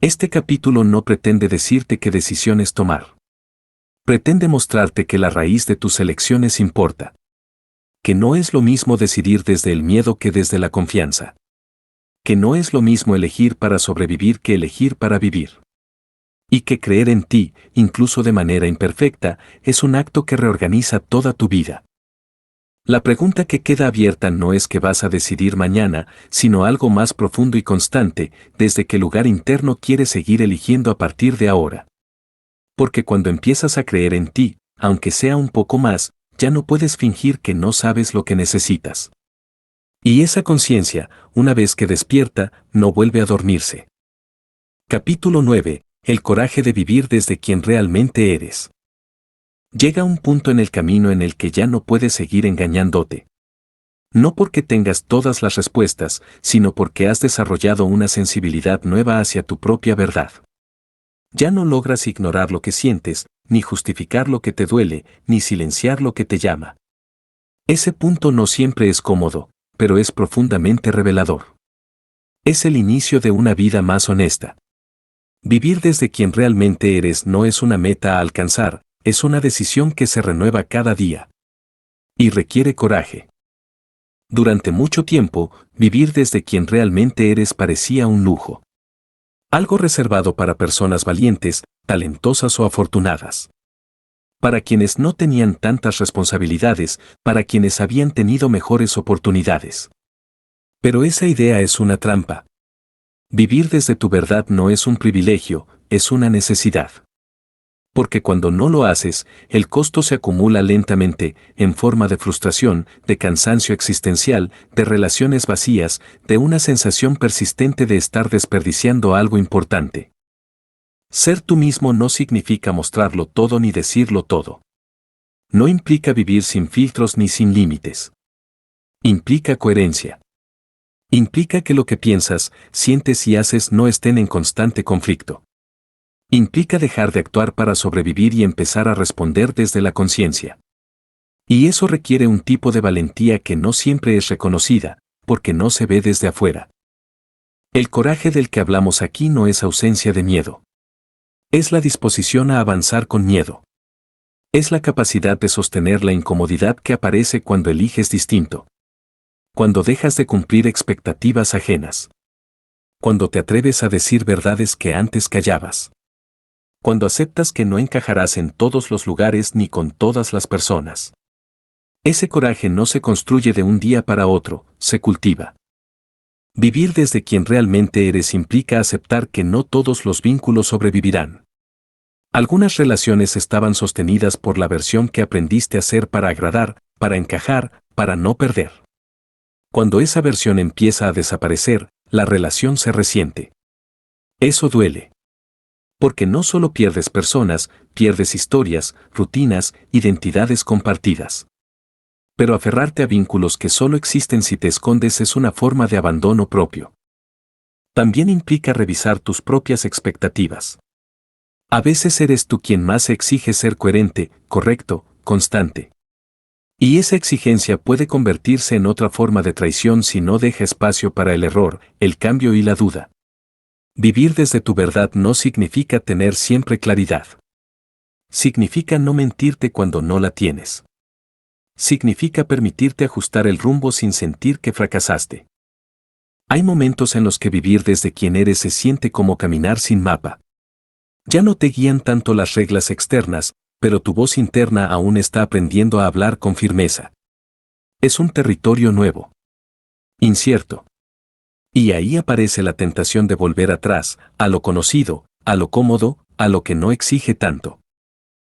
Este capítulo no pretende decirte qué decisiones tomar. Pretende mostrarte que la raíz de tus elecciones importa. Que no es lo mismo decidir desde el miedo que desde la confianza. Que no es lo mismo elegir para sobrevivir que elegir para vivir. Y que creer en ti, incluso de manera imperfecta, es un acto que reorganiza toda tu vida. La pregunta que queda abierta no es qué vas a decidir mañana, sino algo más profundo y constante, desde qué lugar interno quieres seguir eligiendo a partir de ahora. Porque cuando empiezas a creer en ti, aunque sea un poco más, ya no puedes fingir que no sabes lo que necesitas. Y esa conciencia, una vez que despierta, no vuelve a dormirse. Capítulo 9. El coraje de vivir desde quien realmente eres. Llega un punto en el camino en el que ya no puedes seguir engañándote. No porque tengas todas las respuestas, sino porque has desarrollado una sensibilidad nueva hacia tu propia verdad. Ya no logras ignorar lo que sientes, ni justificar lo que te duele, ni silenciar lo que te llama. Ese punto no siempre es cómodo, pero es profundamente revelador. Es el inicio de una vida más honesta. Vivir desde quien realmente eres no es una meta a alcanzar, es una decisión que se renueva cada día. Y requiere coraje. Durante mucho tiempo, vivir desde quien realmente eres parecía un lujo. Algo reservado para personas valientes, talentosas o afortunadas. Para quienes no tenían tantas responsabilidades, para quienes habían tenido mejores oportunidades. Pero esa idea es una trampa. Vivir desde tu verdad no es un privilegio, es una necesidad. Porque cuando no lo haces, el costo se acumula lentamente, en forma de frustración, de cansancio existencial, de relaciones vacías, de una sensación persistente de estar desperdiciando algo importante. Ser tú mismo no significa mostrarlo todo ni decirlo todo. No implica vivir sin filtros ni sin límites. Implica coherencia. Implica que lo que piensas, sientes y haces no estén en constante conflicto. Implica dejar de actuar para sobrevivir y empezar a responder desde la conciencia. Y eso requiere un tipo de valentía que no siempre es reconocida, porque no se ve desde afuera. El coraje del que hablamos aquí no es ausencia de miedo. Es la disposición a avanzar con miedo. Es la capacidad de sostener la incomodidad que aparece cuando eliges distinto. Cuando dejas de cumplir expectativas ajenas. Cuando te atreves a decir verdades que antes callabas. Cuando aceptas que no encajarás en todos los lugares ni con todas las personas. Ese coraje no se construye de un día para otro, se cultiva. Vivir desde quien realmente eres implica aceptar que no todos los vínculos sobrevivirán. Algunas relaciones estaban sostenidas por la versión que aprendiste a ser para agradar, para encajar, para no perder. Cuando esa versión empieza a desaparecer, la relación se resiente. Eso duele. Porque no solo pierdes personas, pierdes historias, rutinas, identidades compartidas. Pero aferrarte a vínculos que solo existen si te escondes es una forma de abandono propio. También implica revisar tus propias expectativas. A veces eres tú quien más exige ser coherente, correcto, constante. Y esa exigencia puede convertirse en otra forma de traición si no deja espacio para el error, el cambio y la duda. Vivir desde tu verdad no significa tener siempre claridad. Significa no mentirte cuando no la tienes. Significa permitirte ajustar el rumbo sin sentir que fracasaste. Hay momentos en los que vivir desde quien eres se siente como caminar sin mapa. Ya no te guían tanto las reglas externas, pero tu voz interna aún está aprendiendo a hablar con firmeza. Es un territorio nuevo, incierto. Y ahí aparece la tentación de volver atrás, a lo conocido, a lo cómodo, a lo que no exige tanto.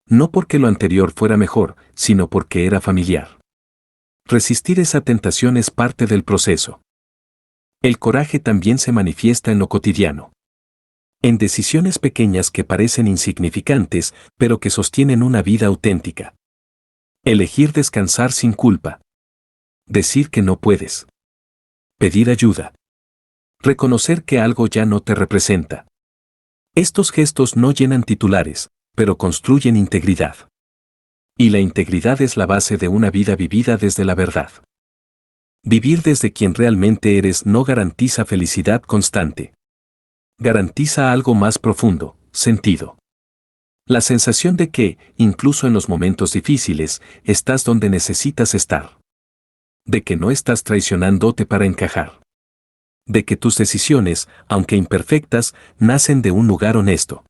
No porque lo anterior fuera mejor, sino porque era familiar. Resistir esa tentación es parte del proceso. El coraje también se manifiesta en lo cotidiano. En decisiones pequeñas que parecen insignificantes, pero que sostienen una vida auténtica. Elegir descansar sin culpa. Decir que no puedes. Pedir ayuda. Reconocer que algo ya no te representa. Estos gestos no llenan titulares, pero construyen integridad. Y la integridad es la base de una vida vivida desde la verdad. Vivir desde quien realmente eres no garantiza felicidad constante. Garantiza algo más profundo, sentido. La sensación de que, incluso en los momentos difíciles, estás donde necesitas estar. De que no estás traicionándote para encajar. De que tus decisiones, aunque imperfectas, nacen de un lugar honesto.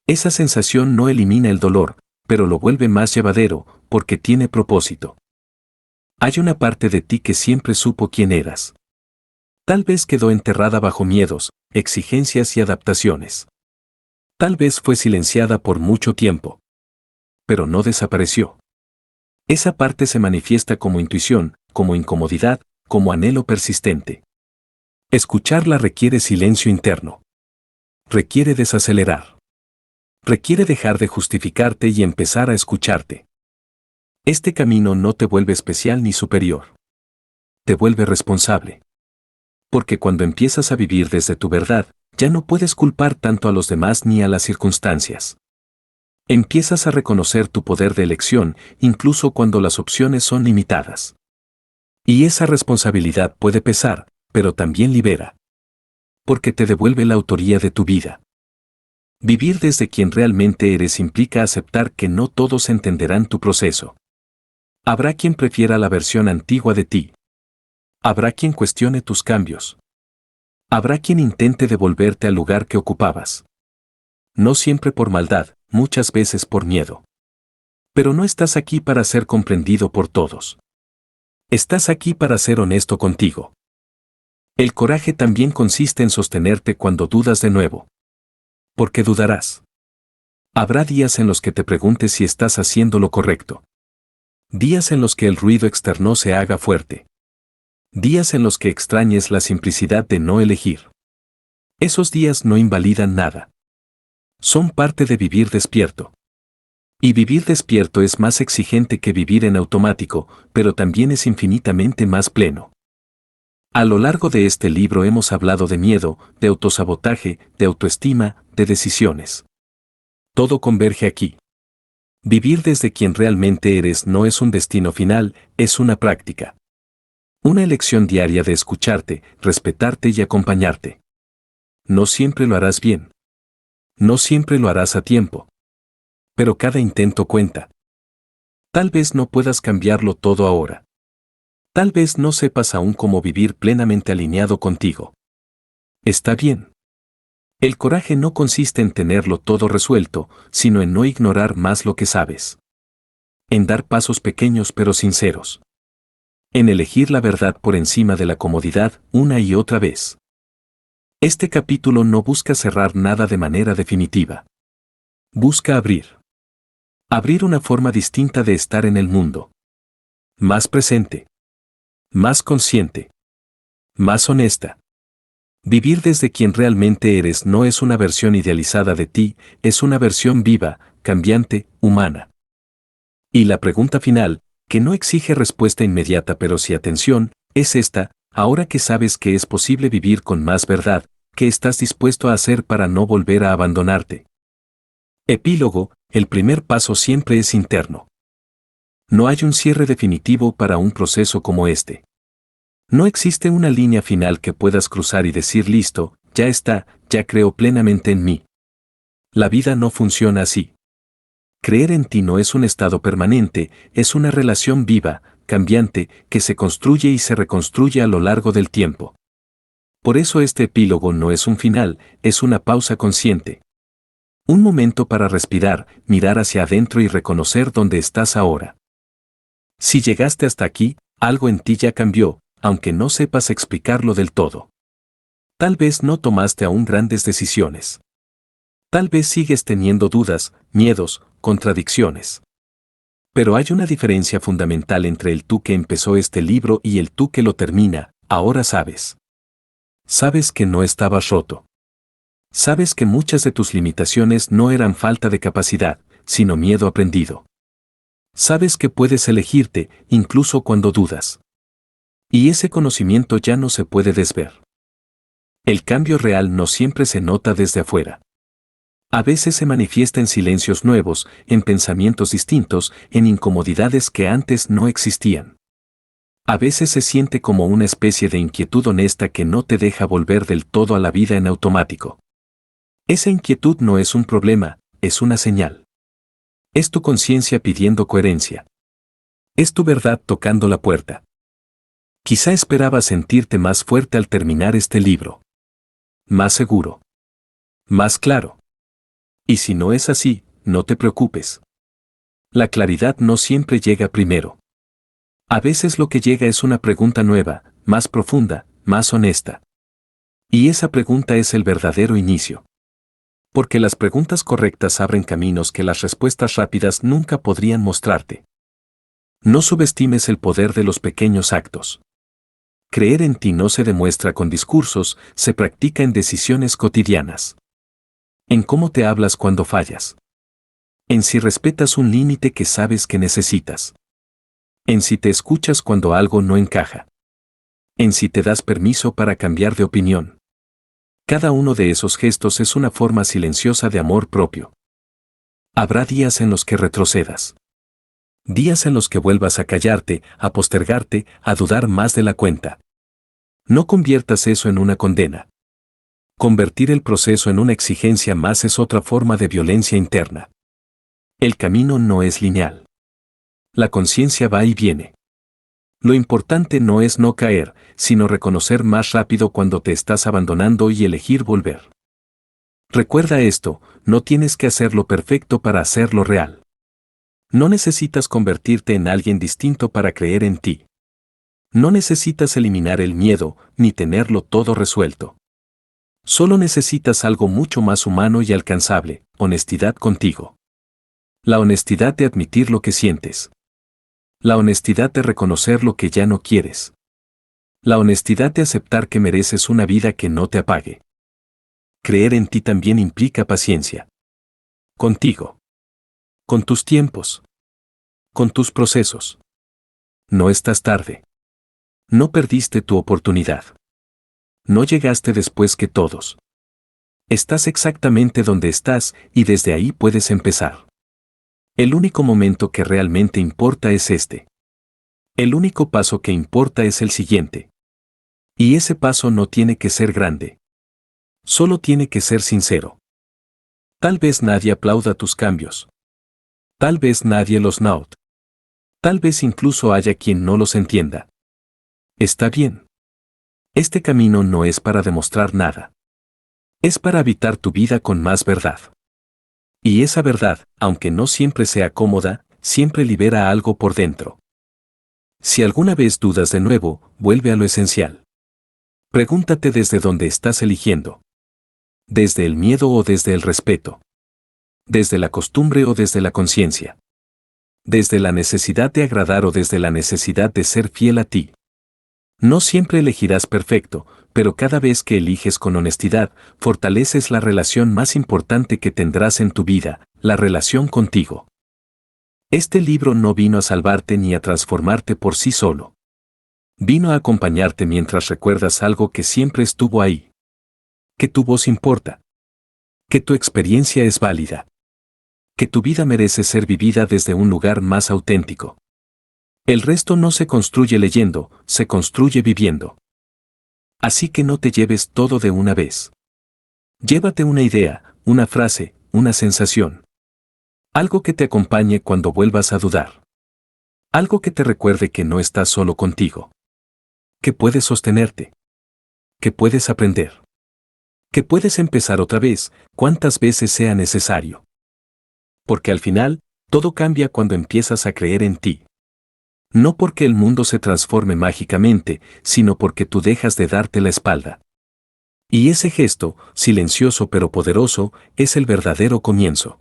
Esa sensación no elimina el dolor, pero lo vuelve más llevadero, porque tiene propósito. Hay una parte de ti que siempre supo quién eras. Tal vez quedó enterrada bajo miedos, exigencias y adaptaciones. Tal vez fue silenciada por mucho tiempo. Pero no desapareció. Esa parte se manifiesta como intuición, como incomodidad, como anhelo persistente. Escucharla requiere silencio interno. Requiere desacelerar. Requiere dejar de justificarte y empezar a escucharte. Este camino no te vuelve especial ni superior. Te vuelve responsable. Porque cuando empiezas a vivir desde tu verdad, ya no puedes culpar tanto a los demás ni a las circunstancias. Empiezas a reconocer tu poder de elección, incluso cuando las opciones son limitadas. Y esa responsabilidad puede pesar, pero también libera. Porque te devuelve la autoría de tu vida. Vivir desde quien realmente eres implica aceptar que no todos entenderán tu proceso. Habrá quien prefiera la versión antigua de ti. Habrá quien cuestione tus cambios. Habrá quien intente devolverte al lugar que ocupabas. No siempre por maldad, muchas veces por miedo. Pero no estás aquí para ser comprendido por todos. Estás aquí para ser honesto contigo. El coraje también consiste en sostenerte cuando dudas de nuevo. ¿Por qué dudarás? Habrá días en los que te preguntes si estás haciendo lo correcto. Días en los que el ruido externo se haga fuerte. Días en los que extrañes la simplicidad de no elegir. Esos días no invalidan nada. Son parte de vivir despierto. Y vivir despierto es más exigente que vivir en automático, pero también es infinitamente más pleno. A lo largo de este libro hemos hablado de miedo, de autosabotaje, de autoestima, de decisiones. Todo converge aquí. Vivir desde quien realmente eres no es un destino final, es una práctica. Una elección diaria de escucharte, respetarte y acompañarte. No siempre lo harás bien. No siempre lo harás a tiempo. Pero cada intento cuenta. Tal vez no puedas cambiarlo todo ahora. Tal vez no sepas aún cómo vivir plenamente alineado contigo. Está bien. El coraje no consiste en tenerlo todo resuelto, sino en no ignorar más lo que sabes. En dar pasos pequeños pero sinceros. En elegir la verdad por encima de la comodidad una y otra vez. Este capítulo no busca cerrar nada de manera definitiva. Busca abrir. Abrir una forma distinta de estar en el mundo. Más presente. Más consciente. Más honesta. Vivir desde quien realmente eres no es una versión idealizada de ti, es una versión viva, cambiante, humana. Y la pregunta final, que no exige respuesta inmediata pero sí atención, es esta: ahora que sabes que es posible vivir con más verdad, ¿qué estás dispuesto a hacer para no volver a abandonarte? Epílogo: el primer paso siempre es interno. No hay un cierre definitivo para un proceso como este. No existe una línea final que puedas cruzar y decir listo, ya está, ya creo plenamente en mí. La vida no funciona así. Creer en ti no es un estado permanente, es una relación viva, cambiante, que se construye y se reconstruye a lo largo del tiempo. Por eso este epílogo no es un final, es una pausa consciente. Un momento para respirar, mirar hacia adentro y reconocer dónde estás ahora. Si llegaste hasta aquí, algo en ti ya cambió, aunque no sepas explicarlo del todo. Tal vez no tomaste aún grandes decisiones. Tal vez sigues teniendo dudas, miedos, contradicciones. Pero hay una diferencia fundamental entre el tú que empezó este libro y el tú que lo termina, ahora sabes. Sabes que no estabas roto. Sabes que muchas de tus limitaciones no eran falta de capacidad, sino miedo aprendido. Sabes que puedes elegirte, incluso cuando dudas. Y ese conocimiento ya no se puede desver. El cambio real no siempre se nota desde afuera. A veces se manifiesta en silencios nuevos, en pensamientos distintos, en incomodidades que antes no existían. A veces se siente como una especie de inquietud honesta que no te deja volver del todo a la vida en automático. Esa inquietud no es un problema, es una señal. Es tu conciencia pidiendo coherencia. Es tu verdad tocando la puerta. Quizá esperabas sentirte más fuerte al terminar este libro. Más seguro. Más claro. Y si no es así, no te preocupes. La claridad no siempre llega primero. A veces lo que llega es una pregunta nueva, más profunda, más honesta. Y esa pregunta es el verdadero inicio. Porque las preguntas correctas abren caminos que las respuestas rápidas nunca podrían mostrarte. No subestimes el poder de los pequeños actos. Creer en ti no se demuestra con discursos, se practica en decisiones cotidianas. En cómo te hablas cuando fallas. En si respetas un límite que sabes que necesitas. En si te escuchas cuando algo no encaja. En si te das permiso para cambiar de opinión. Cada uno de esos gestos es una forma silenciosa de amor propio. Habrá días en los que retrocedas. Días en los que vuelvas a callarte, a postergarte, a dudar más de la cuenta. No conviertas eso en una condena. Convertir el proceso en una exigencia más es otra forma de violencia interna. El camino no es lineal. La conciencia va y viene. Lo importante no es no caer, sino reconocer más rápido cuando te estás abandonando y elegir volver. Recuerda esto, no tienes que hacerlo perfecto para hacerlo real. No necesitas convertirte en alguien distinto para creer en ti. No necesitas eliminar el miedo, ni tenerlo todo resuelto. Solo necesitas algo mucho más humano y alcanzable, honestidad contigo. La honestidad de admitir lo que sientes. La honestidad de reconocer lo que ya no quieres. La honestidad de aceptar que mereces una vida que no te apague. Creer en ti también implica paciencia. Contigo. Con tus tiempos. Con tus procesos. No estás tarde. No perdiste tu oportunidad. No llegaste después que todos. Estás exactamente donde estás y desde ahí puedes empezar. El único momento que realmente importa es este. El único paso que importa es el siguiente. Y ese paso no tiene que ser grande. Solo tiene que ser sincero. Tal vez nadie aplauda tus cambios. Tal vez nadie los note. Tal vez incluso haya quien no los entienda. Está bien. Este camino no es para demostrar nada. Es para habitar tu vida con más verdad. Y esa verdad, aunque no siempre sea cómoda, siempre libera algo por dentro. Si alguna vez dudas de nuevo, vuelve a lo esencial. Pregúntate desde dónde estás eligiendo. ¿Desde el miedo o desde el respeto? ¿Desde la costumbre o desde la conciencia? ¿Desde la necesidad de agradar o desde la necesidad de ser fiel a ti? No siempre elegirás perfecto, pero cada vez que eliges con honestidad, fortaleces la relación más importante que tendrás en tu vida, la relación contigo. Este libro no vino a salvarte ni a transformarte por sí solo. Vino a acompañarte mientras recuerdas algo que siempre estuvo ahí. Que tu voz importa. Que tu experiencia es válida. Que tu vida merece ser vivida desde un lugar más auténtico. El resto no se construye leyendo, se construye viviendo. Así que no te lleves todo de una vez. Llévate una idea, una frase, una sensación. Algo que te acompañe cuando vuelvas a dudar. Algo que te recuerde que no estás solo contigo. Que puedes sostenerte. que puedes aprender. Que puedes empezar otra vez, cuantas veces sea necesario. Porque al final, todo cambia cuando empiezas a creer en ti. No porque el mundo se transforme mágicamente, sino porque tú dejas de darte la espalda. Y ese gesto, silencioso pero poderoso, es el verdadero comienzo.